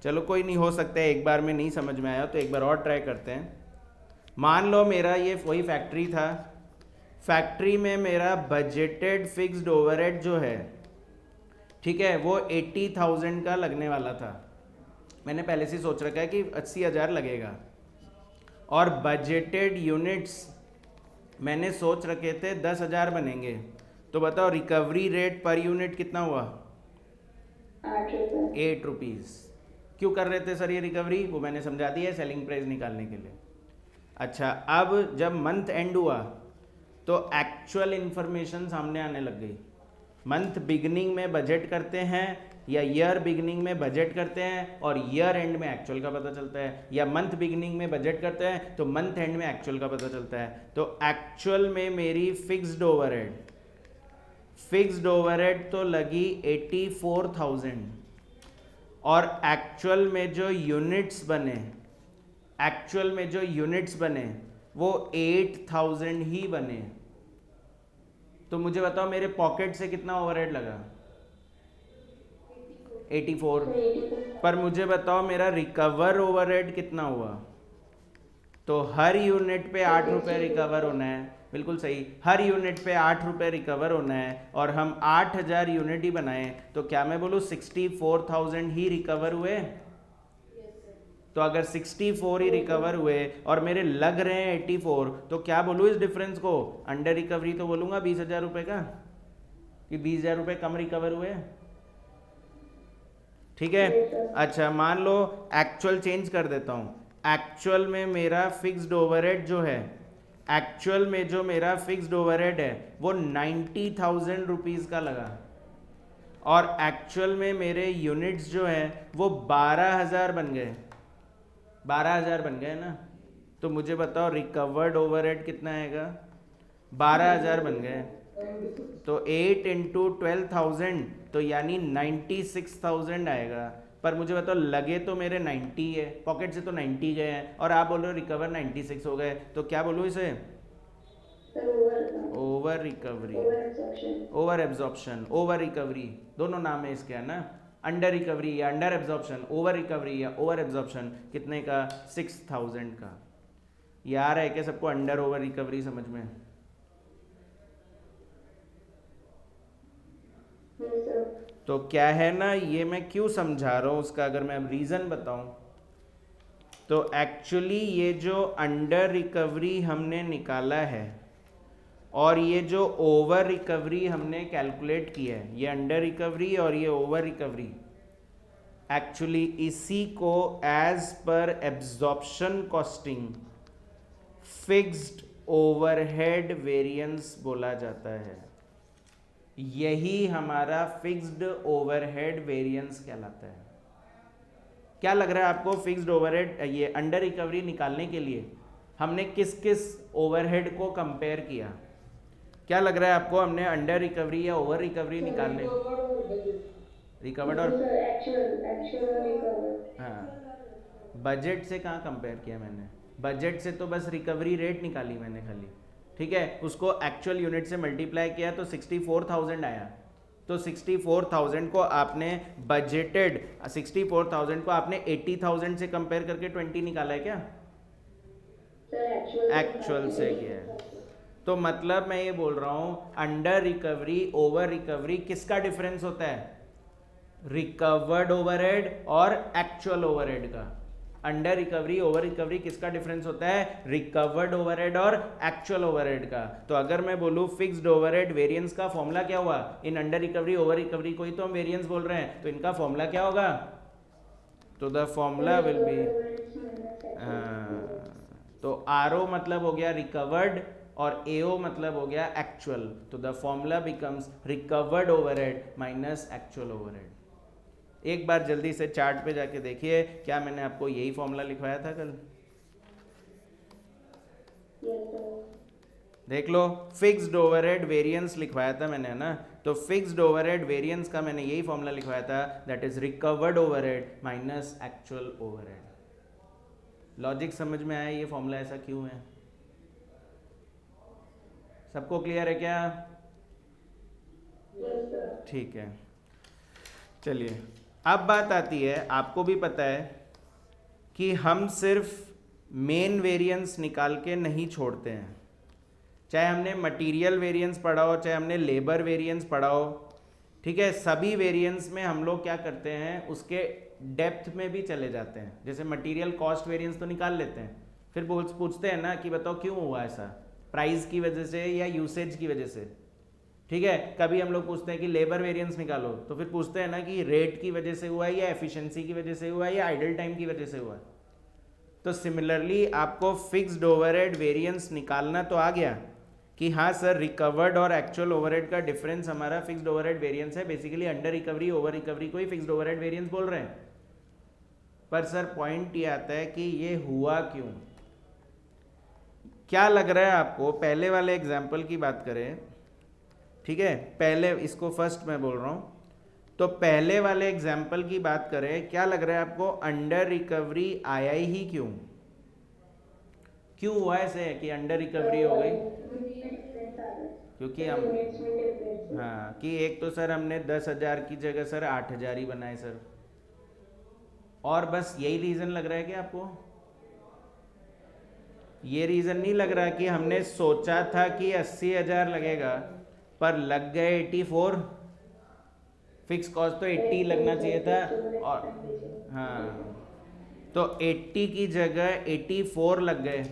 चलो कोई नहीं, हो सकता है एक बार में नहीं समझ में आया तो एक बार और ट्राई करते हैं। मान लो मेरा ये वही फैक्ट्री था, फैक्ट्री में मेरा बजटेड फिक्स्ड ओवरहेड जो है, ठीक है, वो 80,000 का लगने वाला था। मैंने पहले से सोच रखा है कि 80,000 लगेगा, और बजटेड यूनिट्स मैंने सोच रखे थे 10,000 बनेंगे। तो बताओ रिकवरी रेट पर यूनिट कितना हुआ? 8 रुपीज़। क्यों कर रहे थे सर ये रिकवरी? वो मैंने समझा दिया है, सेलिंग प्राइस निकालने के लिए। अच्छा, अब जब मंथ एंड हुआ तो एक्चुअल इन्फॉर्मेशन सामने आने लग गई। मंथ बिगिनिंग में बजट करते हैं या ईयर बिगिनिंग में बजट करते हैं और ईयर एंड में एक्चुअल का पता चलता है, या मंथ बिगिनिंग में बजट करते हैं तो मंथ एंड में एक्चुअल का पता चलता है। तो एक्चुअल में मेरी फिक्स्ड ओवरहेड तो लगी 84,000, और एक्चुअल में जो यूनिट्स बने वो 8,000 ही बने। तो मुझे बताओ मेरे पॉकेट से कितना ओवरहेड लगा? 84। पर मुझे बताओ मेरा रिकवर ओवरहेड कितना हुआ? तो हर यूनिट पे 8 रुपये रिकवर होना है। बिल्कुल सही, हर यूनिट पे 8 रुपये रिकवर होना है, और हम 8,000 यूनिट ही बनाए, तो क्या मैं बोलूँ 64,000 ही रिकवर हुए? तो अगर 64 ही रिकवर हुए और मेरे लग रहे हैं 84, तो क्या बोलूँ इस डिफरेंस को? अंडर रिकवरी तो बोलूँगा 20,000 रुपये का, कि 20,000 रुपये कम रिकवर हुए। ठीक है। अच्छा, मान लो एक्चुअल चेंज कर देता हूँ। एक्चुअल में मेरा फिक्स्ड ओवरहेड है वो 90,000 रुपीज़ का लगा, और एक्चुअल में मेरे यूनिट्स जो हैं वो 12,000 बन गए। 12,000 बन गए ना? तो मुझे बताओ रिकवर्ड ओवरहेड कितना आएगा? 12,000 बन गए, तो 8 इंटू 12,000 तो यानी 96,000 आएगा। पर मुझे बताओ लगे तो मेरे 90 है, पॉकेट से तो 90 गए हैं, और आप बोल रहे हो रिकवर 96 हो गए, तो क्या बोलूँ इसे? Over recovery, over absorption, over recovery दोनों नाम है इसके, है ना? अंडर रिकवरी या अंडर एब्जॉर्प्शन, ओवर रिकवरी या ओवर एब्जॉर्प्शन, कितने का? 6,000 का। यार है क्या सबको अंडर ओवर रिकवरी समझ में? तो क्या है ना, ये मैं क्यों समझा रहा हूँ उसका अगर मैं अब रीज़न बताऊँ, तो एक्चुअली ये जो अंडर रिकवरी हमने निकाला है और ये जो ओवर रिकवरी हमने कैलकुलेट की है, ये अंडर रिकवरी और ये ओवर रिकवरी, एक्चुअली इसी को as per absorption costing fixed overhead variance बोला जाता है। यही हमारा फिक्स्ड ओवरहेड वेरिएंस कहलाता है। क्या लग रहा है आपको? फिक्स्ड ओवरहेड, ये अंडर रिकवरी निकालने के लिए हमने किस किस ओवरहेड को कंपेयर किया? क्या लग रहा है आपको? हमने अंडर रिकवरी या ओवर रिकवरी निकालने, रिकवर्ड और हाँ, बजट से कहाँ कंपेयर किया मैंने? बजट से तो बस रिकवरी रेट निकाली मैंने खाली, ठीक है? उसको एक्चुअल यूनिट से मल्टीप्लाई किया तो 64,000 आया। तो 64,000 को आपने बजटेड 64,000 को आपने 80,000 से कंपेयर करके 20 निकाला है क्या? एक्चुअल से किया है। तो मतलब मैं ये बोल रहा हूँ अंडर रिकवरी ओवर रिकवरी किसका डिफरेंस होता है? रिकवर्ड ओवरहेड और एक्चुअल ओवरहेड का। अंडर रिकवरी ओवर रिकवरी किसका डिफरेंस होता है? रिकवर्ड ओवरहेड और एक्चुअल ओवरहेड का। तो अगर मैं बोलूँ फिक्स्ड ओवरहेड वेरिएंस का फॉर्मूला क्या हुआ? In under recovery over recovery को ही तो हम वेरिएंस बोल रहे हैं, तो इनका फॉर्मूला क्या होगा? तो द फॉर्मूला विल बी, तो आरओ मतलब हो गया रिकवर्ड और एओ मतलब हो गया एक्चुअल। तो the formula becomes recovered overhead minus actual overhead. एक बार जल्दी से चार्ट पे जाके देखिए, क्या मैंने आपको यही फॉर्मूला लिखवाया था कल? देख लो, फिक्स्ड ओवरहेड वेरिएंस लिखवाया था मैंने, है ना? तो फिक्स्ड ओवरहेड वेरिएंस का मैंने यही फॉर्मूला लिखवाया था, that is recovered overhead minus actual overhead. Logic समझ में आया ये फॉर्मूला ऐसा क्यों है? सबको क्लियर है क्या? ठीक है, चलिए अब बात आती है, आपको भी पता है कि हम सिर्फ मेन वेरिएंस निकाल के नहीं छोड़ते हैं। चाहे हमने मटेरियल वेरिएंस पढ़ा हो, चाहे हमने लेबर वेरिएंस पढ़ा हो, ठीक है, सभी वेरिएंस में हम लोग क्या करते हैं, उसके डेप्थ में भी चले जाते हैं, जैसे मटेरियल कॉस्ट वेरिएंस तो निकाल लेते हैं, फिर पूछते हैं ना कि बताओ क्यों हुआ ऐसा, प्राइस की वजह से या यूसेज की वजह से, ठीक है। कभी हम लोग पूछते हैं कि लेबर वेरिएंस निकालो, तो फिर पूछते हैं ना कि रेट की वजह से हुआ है या एफिशिएंसी की वजह से हुआ है या आइडल टाइम की वजह से हुआ है। तो सिमिलरली आपको फिक्स्ड ओवरहेड वेरिएंस निकालना तो आ गया कि हाँ सर रिकवर्ड और एक्चुअल ओवरहेड का डिफरेंस हमारा फिक्स्ड ओवरहेड वेरिएंस है, basically under recovery over recovery को ही फिक्स्ड ओवरहेड वेरिएंस बोल रहे हैं। पर सर पॉइंट ये आता है कि ये हुआ क्यों। क्या लग रहा है आपको, पहले वाले एग्जाम्पल की बात करें, ठीक है, पहले इसको फर्स्ट मैं बोल रहा हूं, तो पहले वाले एग्जाम्पल की बात करें, क्या लग रहा है आपको, अंडर रिकवरी आया ही क्यों, क्यों हुआ ऐसे कि अंडर रिकवरी हो गई? क्योंकि हम, हाँ, कि एक तो सर हमने 10,000 की जगह सर 8,000 ही बनाए सर, और बस यही रीज़न लग रहा है कि आपको, ये रीज़न नहीं लग रहा कि हमने सोचा था कि 80,000 लगेगा पर लग गए 84, फिक्स कॉस्ट तो 80 लगना चाहिए था, और हाँ तो 80 की जगह 84 लग गए।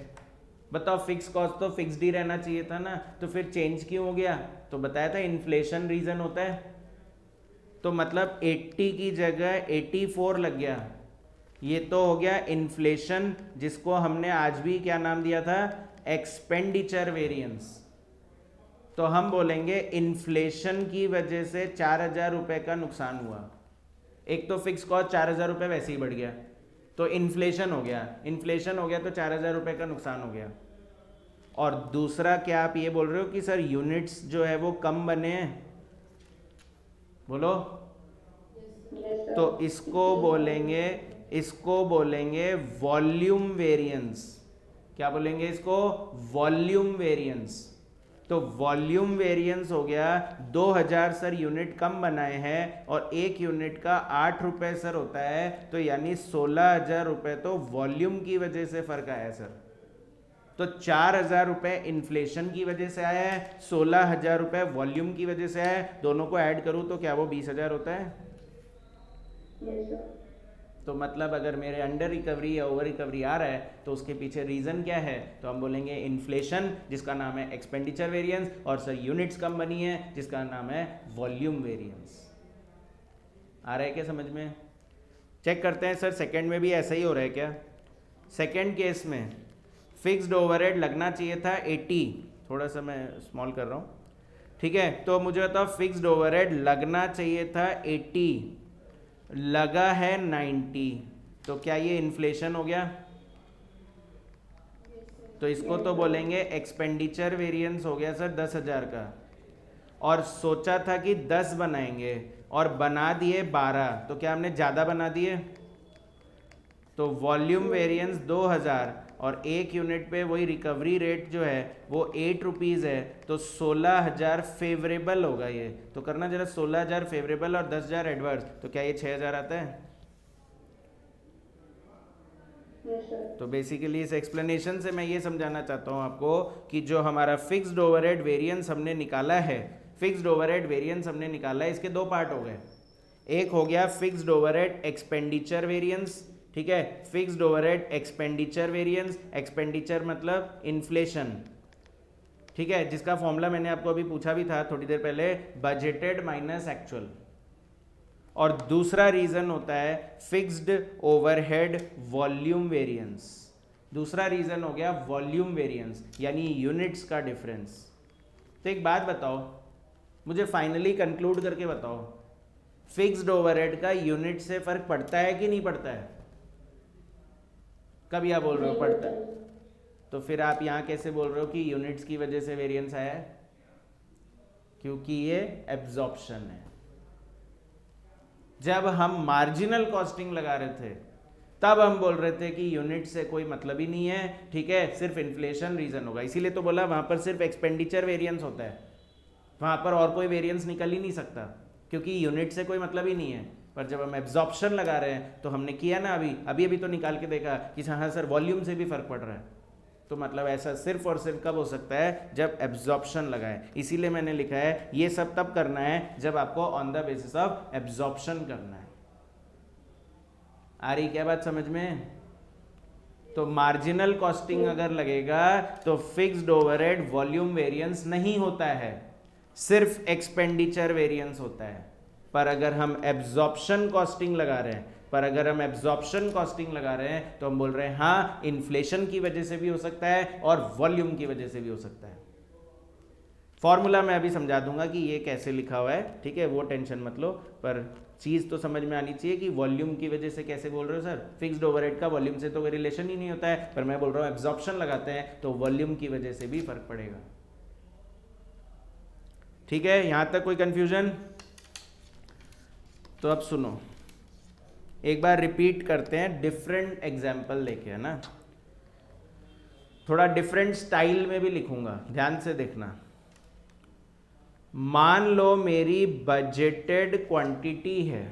बताओ फिक्स कॉस्ट तो फिक्स्ड ही रहना चाहिए था ना, तो फिर चेंज क्यों हो गया? तो बताया था इन्फ्लेशन रीज़न होता है। तो मतलब 80 की जगह 84 लग गया, ये तो हो गया इन्फ्लेशन, जिसको हमने आज भी क्या नाम दिया था, एक्सपेंडिचर वेरिएंस। तो हम बोलेंगे इन्फ्लेशन की वजह से 4,000 रुपये का नुकसान हुआ। एक तो फिक्स कॉस्ट 4,000 रुपये वैसे ही बढ़ गया, तो इन्फ्लेशन हो गया, इन्फ्लेशन हो गया तो 4,000 रुपये का नुकसान हो गया। और दूसरा क्या आप ये बोल रहे हो कि सर यूनिट्स जो है वो कम बने हैं, बोलो। तो इसको बोलेंगे वॉल्यूम वेरिएंस। क्या बोलेंगे इसको? Volume variance. तो वॉल्यूम वेरिएंस हो गया 2,000 सर यूनिट कम बनाए हैं और एक यूनिट का 8 रुपये सर होता है, तो यानी 16,000 रुपये तो वॉल्यूम की वजह से फर्क आया सर। तो 4,000 रुपये इन्फ्लेशन की वजह से आया है, 16,000 रुपये वॉल्यूम की वजह से आया है, दोनों को ऐड करूं तो क्या वो 20,000 होता है? तो मतलब अगर मेरे अंडर रिकवरी या ओवर रिकवरी आ रहा है तो उसके पीछे रीज़न क्या है? तो हम बोलेंगे इन्फ्लेशन, जिसका नाम है एक्सपेंडिचर वेरिएंस, और सर यूनिट्स कम बनी है, जिसका नाम है वॉल्यूम वेरिएंस। आ रहा है क्या समझ में? चेक करते हैं सर सेकंड में भी ऐसा ही हो रहा है क्या। सेकंड केस में फिक्स्ड ओवरहेड लगना चाहिए था 80, थोड़ा सा मैं स्मॉल कर रहा हूँ, ठीक है। तो मुझे बताओ फिक्स्ड ओवरहेड लगना चाहिए था 80, लगा है 90, तो क्या ये इन्फ्लेशन हो गया? तो इसको तो बोलेंगे एक्सपेंडिचर वेरिएंस हो गया सर 10,000 का, और सोचा था कि 10 बनाएंगे और बना दिए 12, तो क्या हमने ज़्यादा बना दिए? तो वॉल्यूम वेरिएंस 2,000 और एक यूनिट पे वही रिकवरी रेट जो है वो 8 रुपीज़ है, तो 16,000 फेवरेबल होगा ये। तो करना जरा 16,000 फेवरेबल और 10,000 एडवर्स, तो क्या ये 6,000 आता है? तो बेसिकली इस एक्सप्लेनेशन से मैं ये समझाना चाहता हूँ आपको कि जो हमारा फिक्स्ड ओवरहेड वेरिएंस हमने निकाला है, फिक्स्ड ओवरहेड वेरिएंस हमने निकाला है, इसके दो पार्ट हो गए। एक हो गया फिक्स्ड ओवरहेड एक्सपेंडिचर वेरिएंस, ठीक है, fixed overhead expenditure variance, expenditure मतलब इन्फ्लेशन, ठीक है, जिसका फॉर्मूला मैंने आपको अभी पूछा भी था थोड़ी देर पहले, बजटेड माइनस एक्चुअल। और दूसरा रीजन होता है फिक्स्ड ओवरहेड वॉल्यूम वेरिएंस। दूसरा रीजन हो गया वॉल्यूम वेरिएंस, यानी यूनिट्स का डिफरेंस। तो एक बात बताओ मुझे, फाइनली कंक्लूड करके बताओ, फिक्स्ड ओवरहेड का यूनिट से फर्क पड़ता है कि नहीं पड़ता है? कब आप बोल रहे हो पड़ता है, तो फिर आप यहाँ कैसे बोल रहे हो कि यूनिट्स की वजह से वेरिएंस आया है? क्योंकि ये एब्जॉर्प्शन है। जब हम मार्जिनल कॉस्टिंग लगा रहे थे तब हम बोल रहे थे कि यूनिट से कोई मतलब ही नहीं है, ठीक है, सिर्फ इन्फ्लेशन रीजन होगा, इसीलिए तो बोला वहां पर सिर्फ एक्सपेंडिचर वेरिएंस होता है, वहां पर और कोई वेरिएंस निकल ही नहीं सकता क्योंकि यूनिट से कोई मतलब ही नहीं है। पर जब हम एब्जॉर्प्शन लगा रहे हैं तो हमने किया ना, अभी तो निकाल के देखा कि हाँ सर वॉल्यूम से भी फर्क पड़ रहा है, तो मतलब ऐसा सिर्फ और सिर्फ कब हो सकता है? जब एब्जॉर्प्शन लगाए। इसीलिए मैंने लिखा है ये सब तब करना है जब आपको on the basis of absorption करना है। आ रही क्या बात समझ में? तो मार्जिनल कॉस्टिंग अगर लगेगा तो फिक्स्ड ओवरहेड वॉल्यूम वेरिएंस नहीं होता है, सिर्फ एक्सपेंडिचर वेरिएंस होता है। पर अगर हम एब्जॉर्प्शन कॉस्टिंग लगा रहे हैं तो हम बोल रहे हैं हाँ, इन्फ्लेशन की वजह से भी हो सकता है और वॉल्यूम की वजह से भी हो सकता है। फॉर्मूला मैं अभी समझा दूंगा कि ये कैसे लिखा हुआ है, ठीक है, वो टेंशन मत लो, पर चीज़ तो समझ में आनी चाहिए कि वॉल्यूम की वजह से कैसे बोल रहे हो सर, फिक्स्ड ओवरहेड का वॉल्यूम से तो कोई रिलेशन ही नहीं होता है, पर मैं बोल रहा हूँ एब्जॉर्प्शन लगाते हैं तो वॉल्यूम की वजह से भी फर्क पड़ेगा। ठीक है, यहां तक कोई कंफ्यूजन? तो अब सुनो, एक बार रिपीट करते हैं डिफरेंट एग्जाम्पल लेके, है ना, थोड़ा डिफरेंट स्टाइल में भी लिखूंगा, ध्यान से देखना। मान लो मेरी बजटेड क्वांटिटी है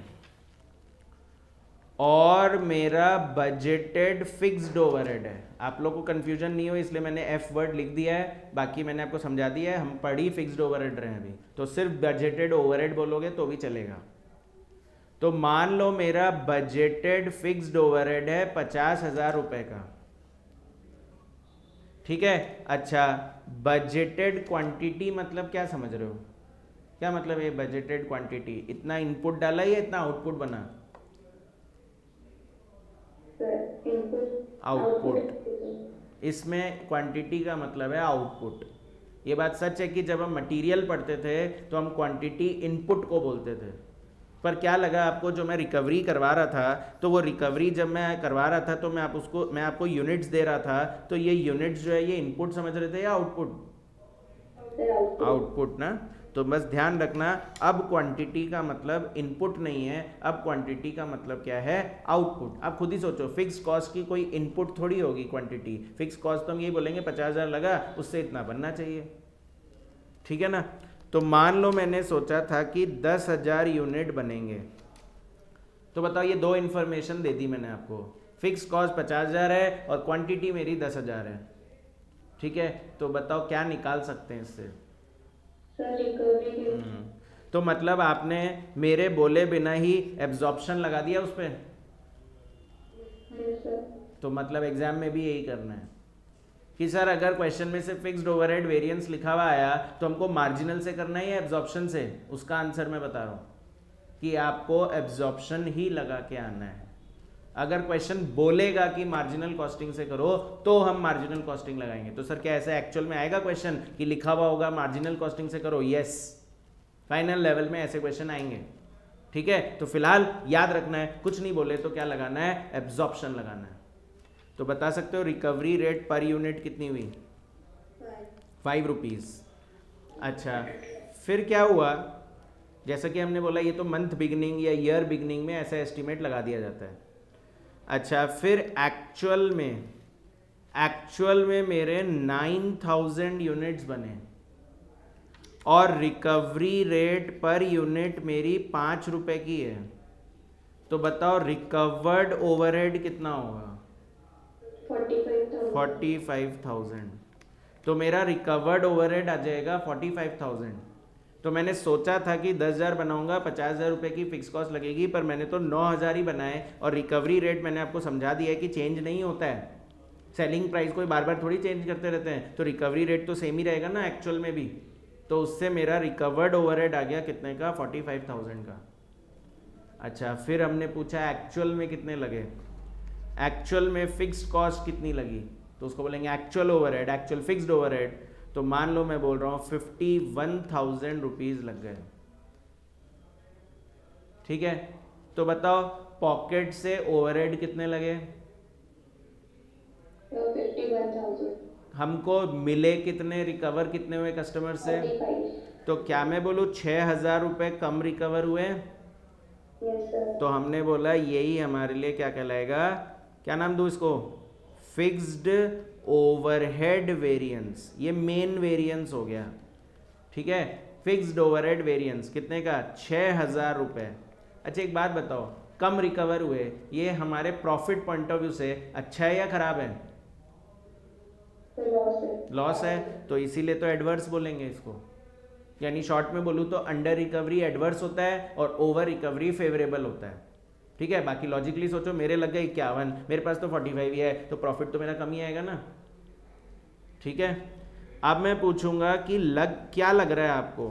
और मेरा बजटेड फिक्स्ड ओवरहेड है। आप लोग को कंफ्यूजन नहीं हो इसलिए मैंने एफ वर्ड लिख दिया है, बाकी मैंने आपको समझा दिया है, हम पढ़ी फिक्स्ड ओवरहेड रहे हैं अभी, तो सिर्फ बजटेड ओवरहेड बोलोगे तो भी चलेगा। तो मान लो मेरा बजटेड फिक्स्ड ओवरहेड है 50,000 रुपए का, ठीक है। अच्छा, बजटेड क्वांटिटी मतलब क्या समझ रहे हो? क्या मतलब है बजटेड क्वांटिटी? इतना इनपुट डाला या इतना आउटपुट बना? आउटपुट। इसमें क्वांटिटी का मतलब है आउटपुट। ये बात सच है कि जब हम मटेरियल पढ़ते थे तो हम क्वांटिटी इनपुट को बोलते थे, पर क्या लगा आपको, जो मैं रिकवरी करवा रहा था, तो वो रिकवरी जब मैं करवा रहा था तो मैं आपको यूनिट्स दे रहा था, तो ये यूनिट्स जो है ये इनपुट समझ रहे थे या आउटपुट? आउटपुट ना। तो बस ध्यान रखना, अब क्वांटिटी का मतलब इनपुट नहीं है, अब क्वांटिटी का मतलब क्या है? आउटपुट। अब खुद ही सोचो, फिक्स कॉस्ट की कोई इनपुट थोड़ी होगी क्वांटिटी। फिक्स कॉस्ट तो हम यही बोलेंगे 50,000 लगा, उससे इतना बनना चाहिए, ठीक है ना। तो मान लो मैंने सोचा था कि 10,000 यूनिट बनेंगे, तो बताओ, ये दो इन्फॉर्मेशन दे दी मैंने आपको, फिक्स कॉस्ट 50,000 है और क्वांटिटी मेरी 10,000 है, ठीक है। तो बताओ क्या निकाल सकते हैं इससे? तो मतलब आपने मेरे बोले बिना ही एब्जॉर्प्शन लगा दिया उस पर, तो मतलब एग्जाम में भी यही करना है कि सर अगर क्वेश्चन में से फिक्स्ड ओवरहेड वेरिएंस लिखा हुआ आया तो हमको मार्जिनल से करना है या एब्जॉर्प्शन से? उसका आंसर मैं बता रहा हूँ कि आपको एब्जॉर्प्शन ही लगा के आना है। अगर क्वेश्चन बोलेगा कि मार्जिनल कॉस्टिंग से करो तो हम मार्जिनल कॉस्टिंग लगाएंगे। तो सर क्या ऐसा एक्चुअल में आएगा क्वेश्चन कि लिखा हुआ होगा मार्जिनल कॉस्टिंग से करो? यस, फाइनल लेवल में ऐसे क्वेश्चन आएंगे, ठीक है। तो फिलहाल याद रखना है, कुछ नहीं बोले तो क्या लगाना है? एब्जॉर्प्शन लगाना है। तो बता सकते हो रिकवरी रेट पर यूनिट कितनी हुई? 5 रुपीज़। अच्छा, फिर क्या हुआ? जैसा कि हमने बोला ये तो मंथ बिगनिंग या ईयर बिगनिंग में ऐसा एस्टिमेट लगा दिया जाता है। अच्छा, फिर एक्चुअल में मेरे 9,000 यूनिट्स बने और रिकवरी रेट पर यूनिट मेरी 5 रुपए की है, तो बताओ रिकवर्ड ओवरहेड कितना होगा? 45,000। तो मेरा रिकवर्ड ओवरहेड आ जाएगा 45,000। तो मैंने सोचा था कि 10,000 बनाऊंगा, 50,000 रुपये की फिक्स कॉस्ट लगेगी, पर मैंने तो 9,000 ही बनाए। और रिकवरी रेट मैंने आपको समझा दिया है कि चेंज नहीं होता है, सेलिंग प्राइस कोई बार बार थोड़ी चेंज करते रहते हैं, तो रिकवरी रेट तो सेम ही रहेगा ना एक्चुअल में भी। तो उससे मेरा रिकवर्ड ओवरहेड आ गया कितने का? 45,000 का। अच्छा, फिर हमने पूछा एक्चुअल में कितने लगे, एक्चुअल में फिक्स्ड कॉस्ट कितनी लगी, तो उसको बोलेंगे actual overhead, actual fixed overhead. तो मान लो मैं बोल रहा हूँ 51,000 रुपीज़ लग गए, ठीक है। तो बताओ पॉकेट से ओवरहेड कितने लगे? 51,000। हमको मिले कितने, रिकवर कितने हुए कस्टमर से? 45। तो क्या मैं बोलूँ 6,000 रुपये कम रिकवर हुए? Yes sir. तो हमने बोला यही हमारे लिए क्या कहलाएगा, क्या नाम दूँ इसको? Fixed overhead variance. ये मेन वेरिएंस हो गया, ठीक है। फिक्स्ड ओवरहेड वेरिएंस कितने का? 6,000 रुपये। अच्छा, एक बात बताओ, कम रिकवर हुए, ये हमारे प्रॉफिट पॉइंट ऑफ व्यू से अच्छा है या खराब है? लॉस है। लॉस है, तो इसीलिए तो एडवर्स बोलेंगे इसको। यानी शॉर्ट में बोलूँ तो अंडर रिकवरी एडवर्स होता है और ओवर रिकवरी फेवरेबल होता है। ठीक है, बाकी लॉजिकली सोचो, मेरे लग गए 51, मेरे पास तो 45 ही है, तो प्रॉफिट तो मेरा कम ही आएगा ना। ठीक है, अब मैं पूछूंगा कि क्या लग रहा है आपको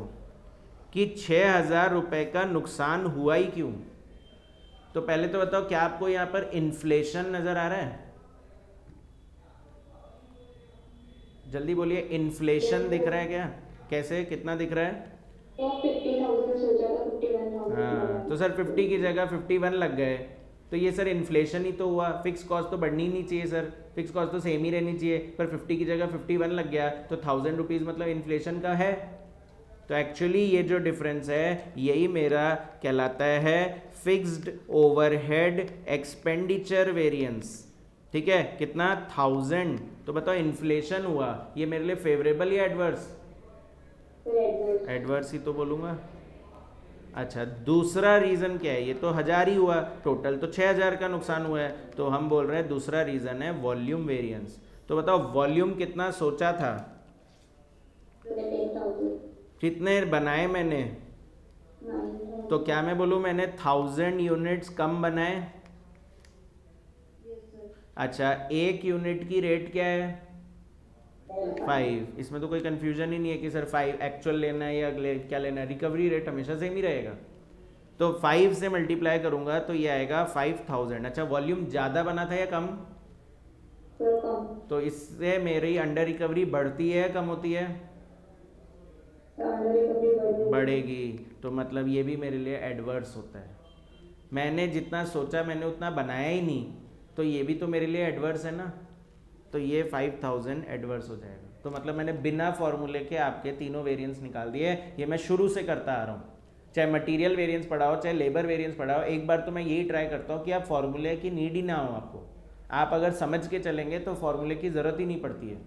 कि 6,000 रुपये का नुकसान हुआ ही क्यों? तो पहले तो बताओ, क्या आपको यहाँ पर इन्फ्लेशन नजर आ रहा है? जल्दी बोलिए, इन्फ्लेशन दिख रहा है क्या? कैसे, कितना दिख रहा है? 50,000 सोचा था, 51,000 हाँ, तो सर 50 की जगह 51 लग गए, तो ये सर इन्फ्लेशन ही तो हुआ। फिक्स कॉस्ट तो बढ़नी ही नहीं चाहिए सर, फिक्स कॉस्ट तो सेम ही रहनी चाहिए, पर 50 की जगह 51 लग गया, तो 1000 रुपीज़ मतलब इन्फ्लेशन का है। तो एक्चुअली ये जो डिफरेंस है यही मेरा कहलाता है फिक्स्ड ओवरहेड एक्सपेंडिचर वेरिएंस। ठीक है, कितना? 1000। तो बताओ इन्फ्लेशन हुआ, ये मेरे लिए फेवरेबल या एडवर्स? एडवर्स ही तो बोलूँगा। अच्छा, दूसरा रीज़न क्या है? ये तो 1000 ही हुआ, टोटल तो 6000 का नुकसान हुआ है, तो हम बोल रहे हैं दूसरा रीज़न है वॉल्यूम वेरिएंस। तो बताओ वॉल्यूम कितना सोचा था, कितने बनाए मैंने? तो क्या मैं बोलूँ मैंने 1000 यूनिट्स कम बनाए? अच्छा, एक यूनिट की रेट क्या है? 5। इसमें तो कोई कंफ्यूजन ही नहीं है कि सर 5 एक्चुअल लेना है या क्या लेना है, रिकवरी रेट हमेशा सेम ही रहेगा। तो 5 से मल्टीप्लाई करूंगा तो ये आएगा 5000। अच्छा, वॉल्यूम ज़्यादा बना था या कम? तो इससे मेरी अंडर रिकवरी बढ़ती है या कम होती है? बढ़ेगी। तो मतलब ये भी मेरे लिए एडवर्स होता है। मैंने जितना सोचा मैंने उतना बनाया ही नहीं, तो ये भी तो मेरे लिए एडवर्स है ना। तो ये 5000 एडवर्स हो जाएगा। तो मतलब मैंने बिना फॉर्मूले के आपके तीनों वेरिएंस निकाल दिए। ये मैं शुरू से करता आ रहा हूँ, चाहे मटेरियल वेरिएंस पढ़ाओ चाहे लेबर वेरिएंस पढ़ाओ, एक बार तो मैं यही ट्राई करता हूँ कि आप फॉर्मूले की नीड ही ना हो आपको। आप अगर समझ के चलेंगे तो फॉर्मूले की ज़रूरत ही नहीं पड़ती है।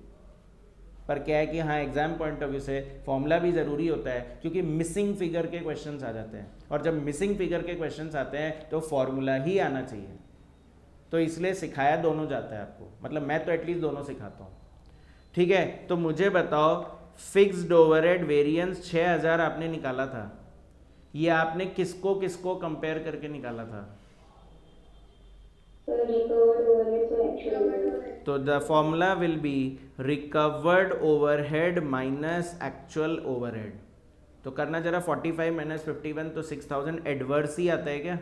पर क्या है कि हाँ, एग्जाम पॉइंट ऑफ व्यू से फॉर्मूला भी ज़रूरी होता है, क्योंकि मिसिंग फिगर के क्वेश्चंस आ जाते हैं, और जब मिसिंग फिगर के क्वेश्चंस आते हैं तो फॉर्मूला ही आना चाहिए। तो इसलिए सिखाया दोनों जाता है आपको, मतलब मैं तो एटलीस्ट दोनों सिखाता हूँ। ठीक है, तो मुझे बताओ फिक्स्ड ओवरहेड वेरिएंस 6000 आपने निकाला था, ये आपने किसको किसको कंपेयर करके निकाला था? तो the formula will be recovered overhead minus actual overhead. तो करना जरा 45 माइनस 51, तो 6000 एडवर्स ही आता है क्या?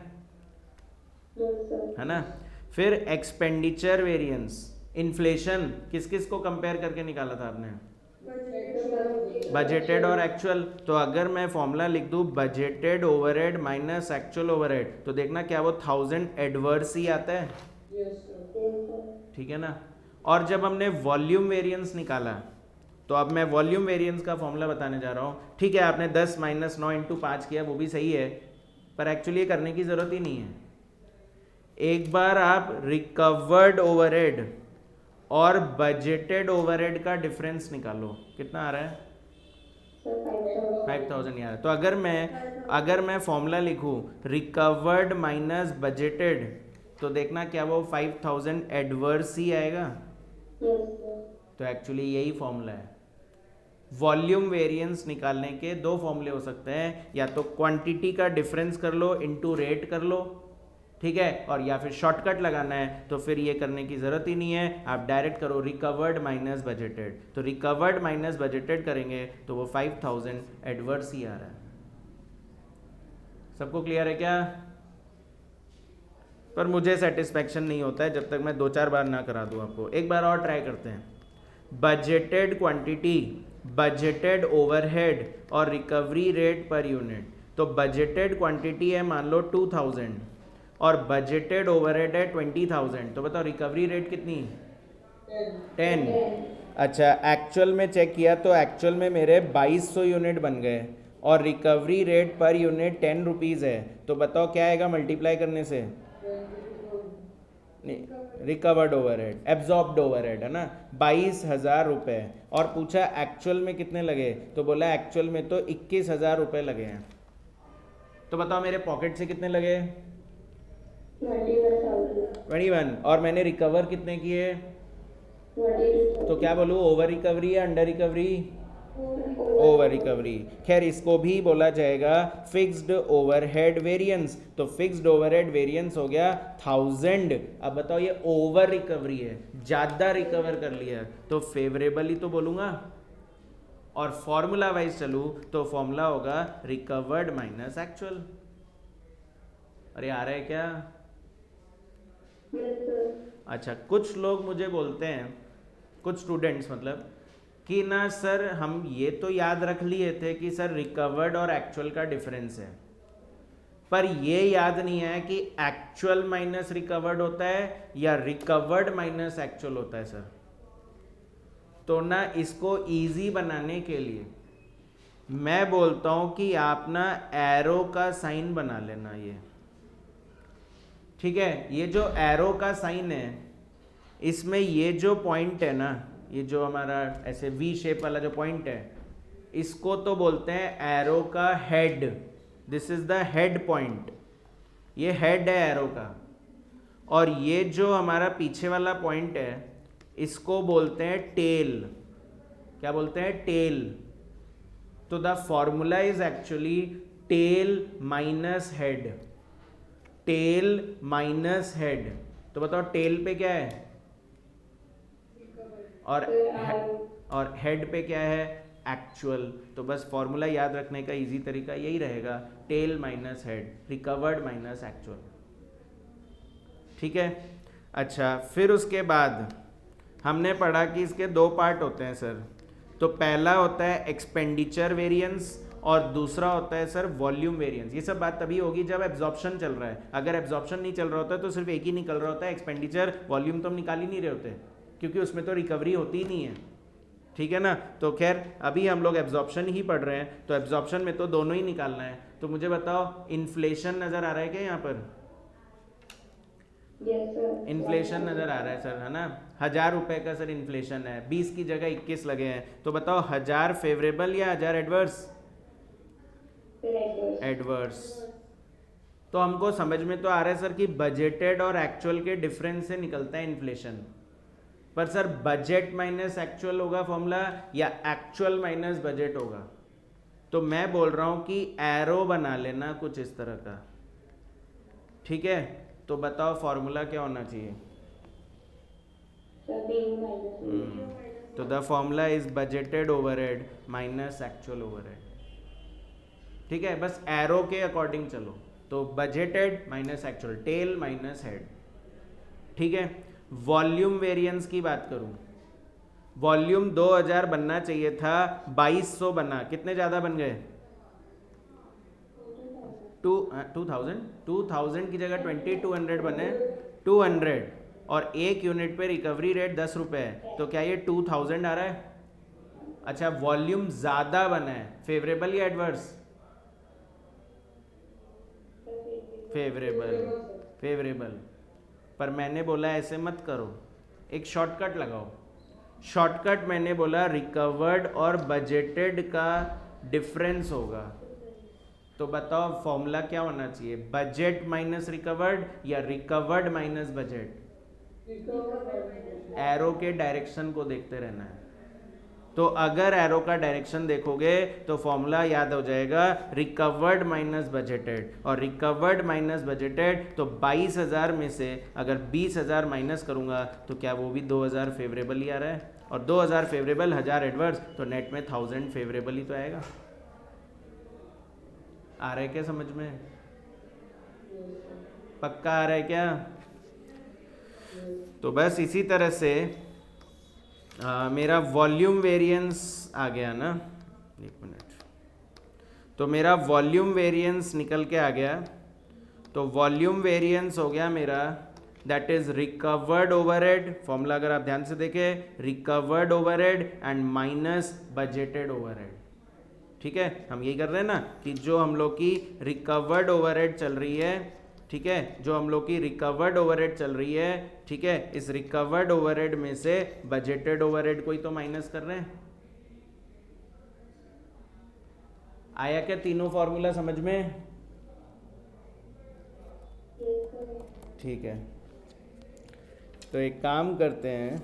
है ना। फिर एक्सपेंडिचर वेरिएंस, इन्फ्लेशन किस किस को कंपेयर करके निकाला था आपने? बजटेड और एक्चुअल। तो अगर मैं फॉर्मूला लिख दूं budgeted overhead minus actual overhead, तो देखना क्या वो 1000 एडवर्स ही आता है। ठीक है ना। और जब हमने वॉल्यूम वेरिएंस निकाला, तो अब मैं वॉल्यूम वेरिएंस का फॉर्मूला बताने जा रहा हूँ। ठीक है, आपने 10 माइनस 9 इंटू 5 किया, वो भी सही है, पर एक्चुअली ये करने की ज़रूरत ही नहीं है। एक बार आप रिकवर्ड ओवरहेड और बजटेड ओवरहेड का डिफरेंस निकालो, कितना आ रहा है? 5000 यार। तो अगर मैं फॉर्मूला लिखूं रिकवर्ड माइनस बजटेड, तो देखना क्या वो 5000 एडवर्स ही आएगा। तो एक्चुअली यही फॉर्मूला है। वॉल्यूम वेरिएंस निकालने के दो फॉर्मूले हो सकते हैं, या तो क्वांटिटी का डिफरेंस कर लो इनटू रेट कर लो, ठीक है, और या फिर शॉर्टकट लगाना है तो फिर ये करने की ज़रूरत ही नहीं है, आप डायरेक्ट करो रिकवर्ड माइनस बजटेड। तो रिकवर्ड माइनस बजटेड करेंगे तो वो 5000 एडवर्स ही आ रहा है। सबको क्लियर है क्या? पर मुझे सेटिस्फैक्शन नहीं होता है जब तक मैं 2-4 बार ना करा दूँ आपको। एक बार और ट्राई करते हैं। बजटेड क्वांटिटी, बजटेड ओवरहेड और रिकवरी रेट पर यूनिट। तो बजटेड क्वांटिटी है मान लो 2000 और बजटेड ओवरहेड है 20000, तो बताओ रिकवरी रेट कितनी? 10। अच्छा, एक्चुअल में चेक किया तो एक्चुअल में मेरे 2200 यूनिट बन गए और recovery rate per unit 10 rupees है, तो बताओ क्या आएगा मल्टीप्लाई करने से? रिकवर्ड ओवरहेड, एब्जॉर्ब्ड ओवरहेड है ना, 22,000 रुपये। और पूछा एक्चुअल में कितने लगे, तो बोला एक्चुअल में तो 21,000 रुपये लगे हैं। तो बताओ मेरे पॉकेट से कितने लगे? 21। और मैंने रिकवर कितने किए? तो क्या बोलूँ, ओवर रिकवरी या अंडर रिकवरी? Over recovery. खैर इसको भी बोला जाएगा फिक्स्ड ओवरहेड वेरिएंस। तो फिक्स्ड ओवरहेड वेरिएंस हो गया 1000। अब बताओ ये ओवर रिकवरी है, ज़्यादा रिकवर कर लिया, तो फेवरेबल ही तो बोलूँगा। और फॉर्मूला वाइज चलूँ तो फॉर्मूला होगा रिकवर्ड माइनस एक्चुअल। अरे आ रहा है क्या? Yes sir. अच्छा, कुछ लोग मुझे बोलते हैं, कुछ स्टूडेंट्स मतलब, कि ना सर हम ये तो याद रख लिए थे कि सर रिकवर्ड और एक्चुअल का डिफरेंस है, पर ये याद नहीं है कि एक्चुअल माइनस रिकवर्ड होता है या रिकवर्ड माइनस एक्चुअल होता है सर। तो ना इसको इजी बनाने के लिए मैं बोलता हूँ कि आप ना एरो का साइन बना लेना। ये ठीक है, ये जो एरो का साइन है इसमें ये जो पॉइंट है ना, ये जो हमारा ऐसे वी शेप वाला जो पॉइंट है, इसको तो बोलते हैं एरो का head. This is the head point, ये हेड है एरो का। और ये जो हमारा पीछे वाला पॉइंट है इसको बोलते हैं टेल। क्या बोलते हैं? टेल। तो the formula is actually tail minus head. Tail minus head. तो बताओ टेल पे क्या है और हेड पे क्या है? एक्चुअल। तो बस फॉर्मूला याद रखने का इजी तरीका यही रहेगा, tail minus head, recovered minus actual. ठीक है। अच्छा, फिर उसके बाद हमने पढ़ा कि इसके दो पार्ट होते हैं सर। तो पहला होता है एक्सपेंडिचर वेरिएंस और दूसरा होता है सर वॉल्यूम वेरिएंस। ये सब बात तभी होगी जब एब्जॉर्प्शन चल रहा है। अगर एब्जॉर्प्शन नहीं चल रहा होता तो सिर्फ एक ही निकल रहा होता है, एक्सपेंडिचर। वॉल्यूम तो हम निकाल ही नहीं रहे होते क्योंकि उसमें तो रिकवरी होती ही नहीं है। ठीक है ना। तो खैर अभी हम लोग एब्जॉर्प्शन ही पढ़ रहे हैं, तो एब्जॉर्प्शन में तो दोनों ही निकालना है। तो मुझे बताओ इन्फ्लेशन नज़र आ रहा है क्या यहाँ पर? Yes sir. इन्फ्लेशन नज़र आ रहा है सर, है ना। 1000 रुपये का सर इन्फ्लेशन है, 20 की जगह 21 लगे हैं। तो बताओ 1000 फेवरेबल या 1000 एडवर्स? एडवर्स। तो हमको समझ में तो आ रहा है सर कि बजटेड और एक्चुअल के डिफरेंस से निकलता है इन्फ्लेशन। पर सर बजट माइनस एक्चुअल होगा फॉर्मूला या एक्चुअल माइनस बजट होगा? तो मैं बोल रहा हूं कि एरो बना लेना कुछ इस तरह का। ठीक है, तो बताओ फॉर्मूला क्या होना चाहिए? तो the formula is budgeted overhead minus actual overhead. ठीक है, बस एरो के अकॉर्डिंग चलो। तो budgeted minus actual, tail minus head. ठीक है। वॉल्यूम वेरिएंस की बात करूं, वॉल्यूम 2000 बनना चाहिए था, 2200 बना। कितने ज़्यादा बन गए? 2000 की जगह 2200 बने। 200 और एक यूनिट पे रिकवरी रेट 10 रुपये है, तो क्या ये 2000 आ रहा है? अच्छा, वॉल्यूम ज़्यादा बना है, फेवरेबल या एडवर्स? फेवरेबल। फेवरेबल। पर मैंने बोला ऐसे मत करो, एक शॉर्टकट लगाओ। शॉर्टकट मैंने बोला रिकवर्ड और बजटेड का डिफरेंस होगा। तो बताओ फॉर्मूला क्या होना चाहिए? बजट माइनस रिकवर्ड या रिकवर्ड माइनस बजट? एरो के डायरेक्शन को देखते रहना है। तो अगर एरो का डायरेक्शन देखोगे तो फॉर्मूला याद हो जाएगा रिकवर्ड माइनस बजटेड। और रिकवर्ड माइनस बजटेड, तो 22,000 में से अगर 20,000 माइनस करूंगा तो क्या वो भी 2000 फेवरेबल ही आ रहा है? और 2000 फेवरेबल, 1000 एडवर्स, तो नेट में 1000 फेवरेबल ही तो आएगा। आ रहा है क्या समझ में? पक्का आ रहा है क्या? तो बस इसी तरह से मेरा वॉल्यूम वेरिएंस आ गया ना। एक मिनट, तो मेरा वॉल्यूम वेरिएंस निकल के आ गया। तो वॉल्यूम वेरिएंस हो गया मेरा, that is recovered overhead. Formula अगर आप ध्यान से देखें, recovered overhead and minus budgeted overhead. ठीक है, हम यही कर रहे हैं ना कि जो हम लोग की रिकवर्ड ओवरहेड चल रही है, ठीक है, जो हम लोग की रिकवर्ड ओवरहेड चल रही है, ठीक है, इस रिकवर्ड ओवरहेड में से बजटेड ओवरहेड को ही तो माइनस कर रहे हैं। आया क्या तीनों फॉर्मूला समझ में? ठीक है, तो एक काम करते हैं,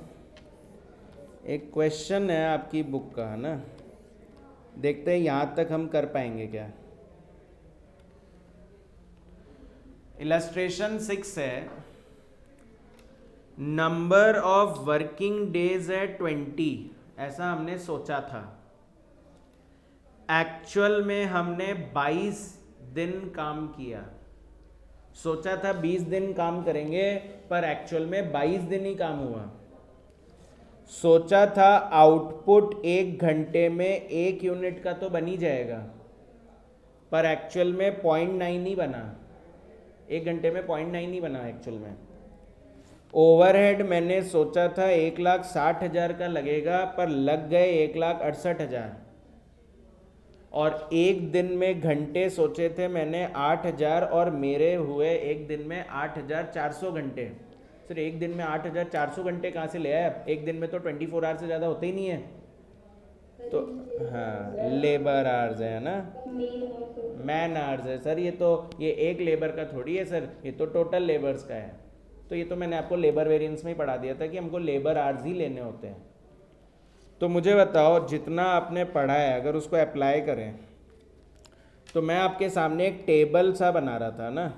एक क्वेश्चन है आपकी बुक का, है ना, देखते हैं यहाँ तक हम कर पाएंगे क्या। इलस्ट्रेशन 6 है, नंबर ऑफ वर्किंग डेज है 20, ऐसा हमने सोचा था। एक्चुअल में हमने 22 दिन काम किया। सोचा था 20 दिन काम करेंगे, पर एक्चुअल में 22 दिन ही काम हुआ। सोचा था आउटपुट 1 घंटे में 1 यूनिट का तो बन ही जाएगा, पर एक्चुअल में 0.9 ही बना। 1 घंटे में 0.9 ही बना एक्चुअल में। ओवरहेड मैंने सोचा था 1,60,000 का लगेगा, पर लग गए 1,68,000। और एक दिन में घंटे सोचे थे मैंने 8,000, और मेरे हुए एक दिन में 8,400 घंटे। सिर्फ एक दिन में 8,400 घंटे कहाँ से ले आए? एक दिन में तो 24 आवर से ज़्यादा होते ही नहीं है। तो हाँ, लेबर आवर्स है ना, मैन आवर्स है सर। ये एक लेबर का थोड़ी है सर, ये तो टोटल लेबर्स का है। तो ये तो मैंने आपको लेबर वेरिएंस में ही पढ़ा दिया था कि हमको लेबर आवर्स ही लेने होते हैं। तो मुझे बताओ, जितना आपने पढ़ा है अगर उसको अप्लाई करें, तो मैं आपके सामने एक टेबल सा बना रहा था ना।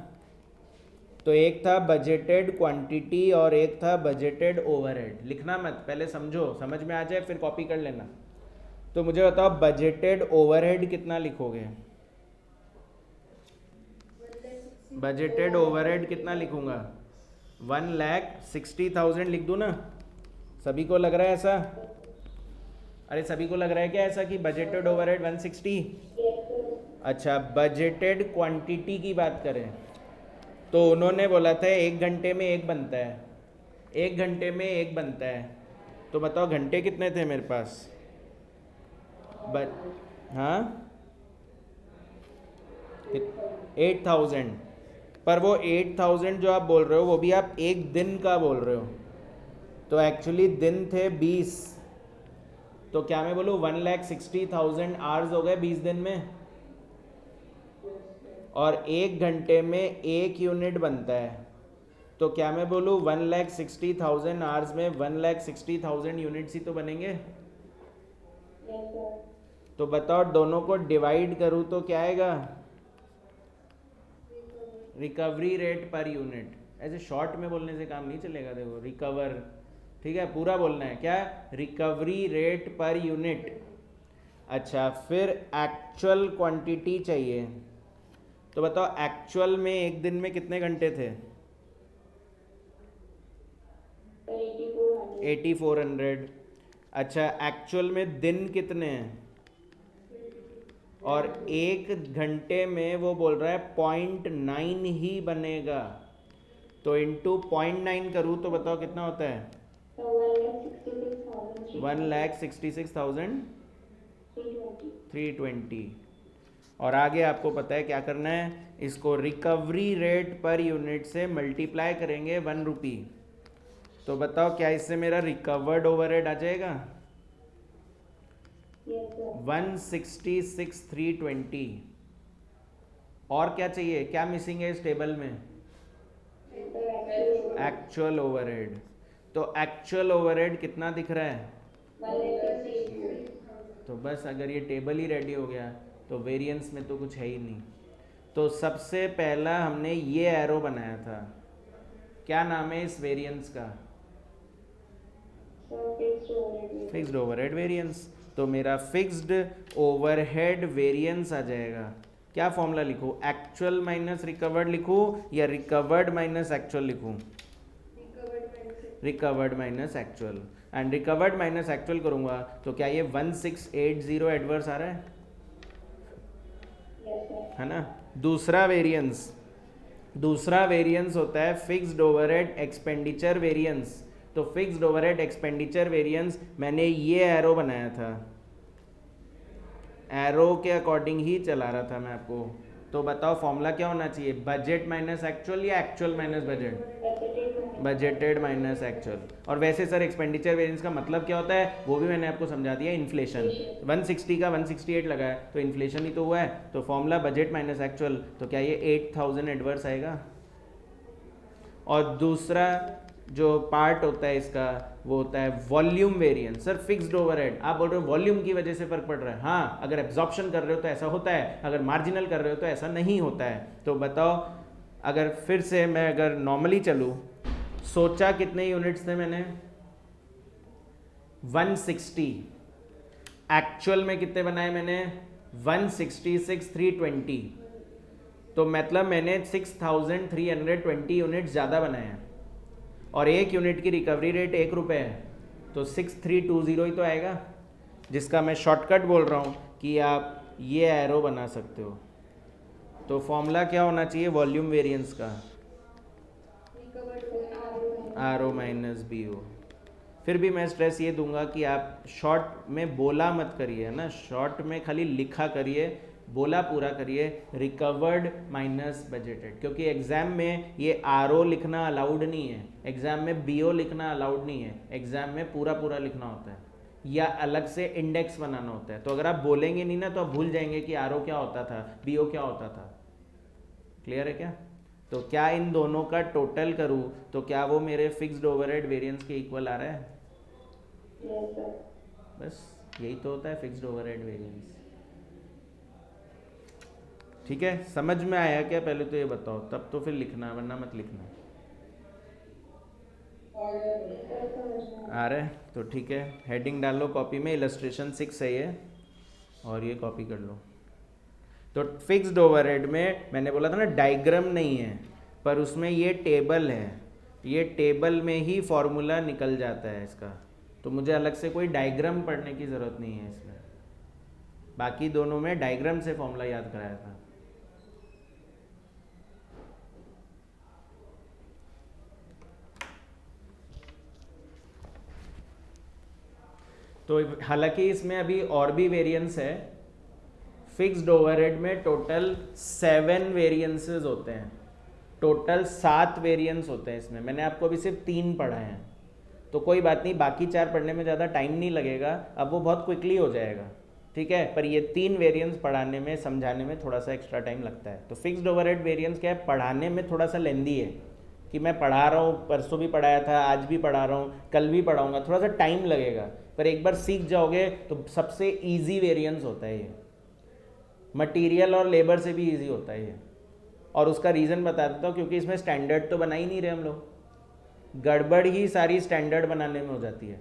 तो एक था बजटेड क्वांटिटी और एक था बजटेड ओवरहेड। लिखना मत, पहले समझो, समझ में आ जाए फिर कॉपी कर लेना। तो मुझे बताओ बजटेड ओवरहेड कितना लिखोगे? बजटेड ओवरहेड कितना लिखूंगा? 1,60,000 लिख दूँ ना? सभी को लग रहा है ऐसा? अरे सभी को लग रहा है क्या ऐसा कि बजटेड ओवरहेड 160? अच्छा, बजटेड क्वांटिटी की बात करें तो उन्होंने बोला था 1 घंटे में 1 बनता है। 1 घंटे में 1 बनता है। तो बताओ घंटे कितने थे मेरे पास? हाँ, 8,000। पर वो 8,000 जो आप बोल रहे हो वो भी आप एक दिन का बोल रहे हो। तो एक्चुअली दिन थे 20। तो क्या मैं बोलूँ 1,60,000 आवर्स हो गए 20 दिन में, और 1 घंटे में 1 यूनिट बनता है। तो क्या मैं बोलूँ 1,60,000 आवर्स में 1,60,000 यूनिट्स ही तो बनेंगे। तो बताओ दोनों को डिवाइड करूँ तो क्या आएगा? Recovery rate per unit. ऐसे शॉर्ट में बोलने से काम नहीं चलेगा। देखो रिकवर, ठीक है, पूरा बोलना है। क्या? Recovery rate per unit. अच्छा, फिर एक्चुअल क्वांटिटी चाहिए। तो बताओ एक्चुअल में एक दिन में कितने घंटे थे? 8,400। अच्छा, एक्चुअल में दिन कितने हैं? और 1 घंटे में वो बोल रहा है 0.9 ही बनेगा। तो इंटू 0.9 करूँ तो बताओ कितना होता है? 1,66,320। और आगे आपको पता है क्या करना है? इसको रिकवरी रेट पर यूनिट से मल्टीप्लाई करेंगे 1 रुपी। तो बताओ क्या इससे मेरा रिकवर्ड ओवरहेड आ जाएगा? 166,320। और क्या चाहिए? क्या मिसिंग है इस टेबल में? Actual overhead. तो एक्चुअल ओवरहेड कितना दिख रहा है? तो बस अगर ये टेबल ही रेडी हो गया तो वेरिएंस में तो कुछ है ही नहीं। तो सबसे पहला हमने ये एरो बनाया था। क्या नाम है इस वेरिएंस का? Fixed overhead variance. तो मेरा फिक्स्ड ओवरहेड वेरिएंस आ जाएगा। क्या फॉर्मूला लिखूं? एक्चुअल माइनस रिकवर्ड लिखूं या रिकवर्ड माइनस एक्चुअल लिखूं? Recovered minus actual. And recovered minus actual करूंगा तो क्या ये 1,680 एडवर्स आ रहा है ना? दूसरा वेरिएंस होता है फिक्स्ड ओवरहेड एक्सपेंडिचर वेरिएंस। तो फिक्स्ड ओवरहेड एक्सपेंडिचर वेरिएंस मैंने ये एरो बनाया था, एरो के अकॉर्डिंग ही चला रहा था मैं आपको। तो बताओ फॉर्मूला क्या होना चाहिए? बजट माइनस एक्चुअल या actual minus budget? Budgeted minus actual. और वैसे सर एक्सपेंडिचर वेरिएंस का मतलब क्या होता है वो भी मैंने आपको समझा दिया। इन्फ्लेशन 160 का 168 लगा है तो इन्फ्लेशन ही तो हुआ है। तो फॉर्मूला बजट माइनस एक्चुअल। तो क्या ये 8,000 एडवर्स आएगा? और दूसरा जो पार्ट होता है इसका वो होता है volume variance. Sir fixed overhead, आप बोल रहे हो वॉल्यूम की वजह से फर्क पड़ रहा है। हाँ, अगर एब्जॉर्प्शन कर रहे हो तो ऐसा होता है, अगर मार्जिनल कर रहे हो तो ऐसा नहीं होता है। तो बताओ, अगर फिर से मैं अगर नॉर्मली चलूँ, सोचा कितने यूनिट्स थे मैंने 160, एक्चुअल में कितने बनाए मैंने 166,320, तो मतलब मैंने 6,320 यूनिट ज़्यादा बनाए हैं और एक यूनिट की रिकवरी रेट 1 रुपये है, तो 6320 ही तो आएगा, जिसका मैं शॉर्टकट बोल रहा हूँ कि आप ये एरो बना सकते हो। तो फॉर्मूला क्या होना चाहिए वॉल्यूम वेरिएंस का, R O minus B O. फिर भी मैं स्ट्रेस ये दूंगा कि आप शॉर्ट में बोला मत करिए ना, शॉर्ट में खाली लिखा करिए, बोला पूरा करिए, रिकवर्ड माइनस बजटेड, क्योंकि एग्जाम में ये आर ओ लिखना अलाउड नहीं है, एग्जाम में बी ओ लिखना अलाउड नहीं है, एग्जाम में पूरा पूरा लिखना होता है या अलग से इंडेक्स बनाना होता है। तो अगर आप बोलेंगे नहीं ना तो आप भूल जाएंगे कि आर ओ क्या होता था, बी ओ क्या होता था। क्लियर है क्या? तो क्या इन दोनों का टोटल करूँ तो क्या वो मेरे फिक्स्ड ओवरहेड वेरिएंस के इक्वल आ रहा है? Yes, sir. बस यही तो होता है फिक्स्ड ओवरहेड वेरिएंस। ठीक है, समझ में आया क्या? पहले तो ये बताओ, तब तो फिर लिखना, वरना मत लिखना। आ रहा है तो ठीक है, हेडिंग डाल लो कॉपी में, इलस्ट्रेशन 6 है ये, और ये कॉपी कर लो। तो फिक्स्ड ओवरहेड में मैंने बोला था ना डायग्राम नहीं है, पर उसमें ये टेबल है, ये टेबल में ही फॉर्मूला निकल जाता है इसका, तो मुझे अलग से कोई डायग्राम पढ़ने की ज़रूरत नहीं है इसमें। बाकी दोनों में डायग्राम से फॉर्मूला याद कराया था। तो हालांकि इसमें अभी और भी वेरिएंस है, फिक्स्ड ओवरहेड में टोटल 7 वेरिएंसेस होते हैं, टोटल 7 वेरिएंस होते हैं इसमें। मैंने आपको अभी सिर्फ 3 पढ़ाए हैं, तो कोई बात नहीं, बाकी 4 पढ़ने में ज़्यादा टाइम नहीं लगेगा, अब वो बहुत क्विकली हो जाएगा। ठीक है, पर ये 3 वेरिएंस पढ़ाने में, समझाने में थोड़ा सा एक्स्ट्रा टाइम लगता है। तो फिक्स्ड ओवरहेड वेरिएंस क्या है, पढ़ाने में थोड़ा सा लेंदी है, कि मैं पढ़ा रहा हूँ, परसों भी पढ़ाया था, आज भी पढ़ा रहा हूँ, कल भी पढ़ाऊँगा, थोड़ा सा टाइम लगेगा, पर एक बार सीख जाओगे तो सबसे ईजी वेरिएंस होता है ये, मटेरियल और लेबर से भी इजी होता है ये। और उसका रीज़न बता देता हूँ, क्योंकि इसमें स्टैंडर्ड तो बना ही नहीं रहे हम लोग, गड़बड़ ही सारी स्टैंडर्ड बनाने में हो जाती है।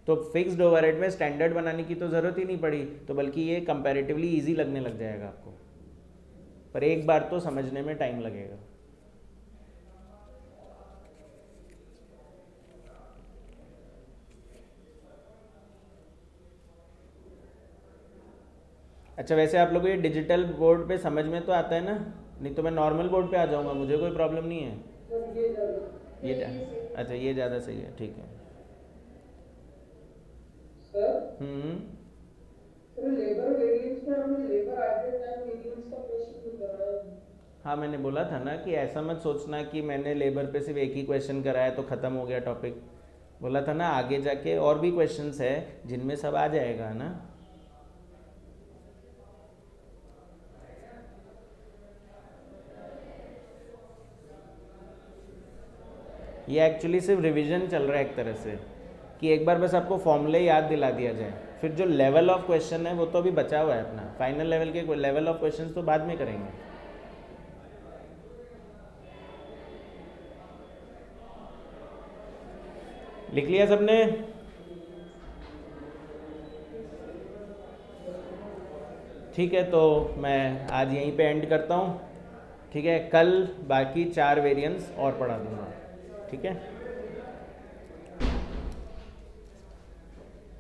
तो फिक्स्ड ओवरहेड में स्टैंडर्ड बनाने की तो ज़रूरत ही नहीं पड़ी, तो बल्कि ये कंपैरेटिवली इजी लगने लग जाएगा आपको, पर एक बार तो समझने में टाइम लगेगा। अच्छा, वैसे आप लोगों को ये डिजिटल बोर्ड पे समझ में तो आता है ना? नहीं तो मैं नॉर्मल बोर्ड पे आ जाऊँगा, मुझे कोई प्रॉब्लम नहीं है। अच्छा, ये ज़्यादा सही है, ठीक है। हाँ, मैंने बोला था ना कि ऐसा मत सोचना कि मैंने लेबर पे सिर्फ एक ही क्वेश्चन कराया तो ख़त्म हो गया टॉपिक। बोला था ना आगे जाके और भी क्वेश्चंस है जिनमें सब आ जाएगा ना। ये एक्चुअली सिर्फ रिवीजन चल रहा है एक तरह से, कि एक बार बस आपको फॉर्मूले याद दिला दिया जाए, फिर जो लेवल ऑफ क्वेश्चन है वो तो अभी बचा हुआ है अपना, फाइनल लेवल के लेवल ऑफ क्वेश्चन तो बाद में करेंगे। लिख लिया सबने? ठीक है, तो मैं आज यहीं पे एंड करता हूँ। ठीक है, कल बाकी 4 वेरिएंट्स और पढ़ा दूँगा। ठीक है।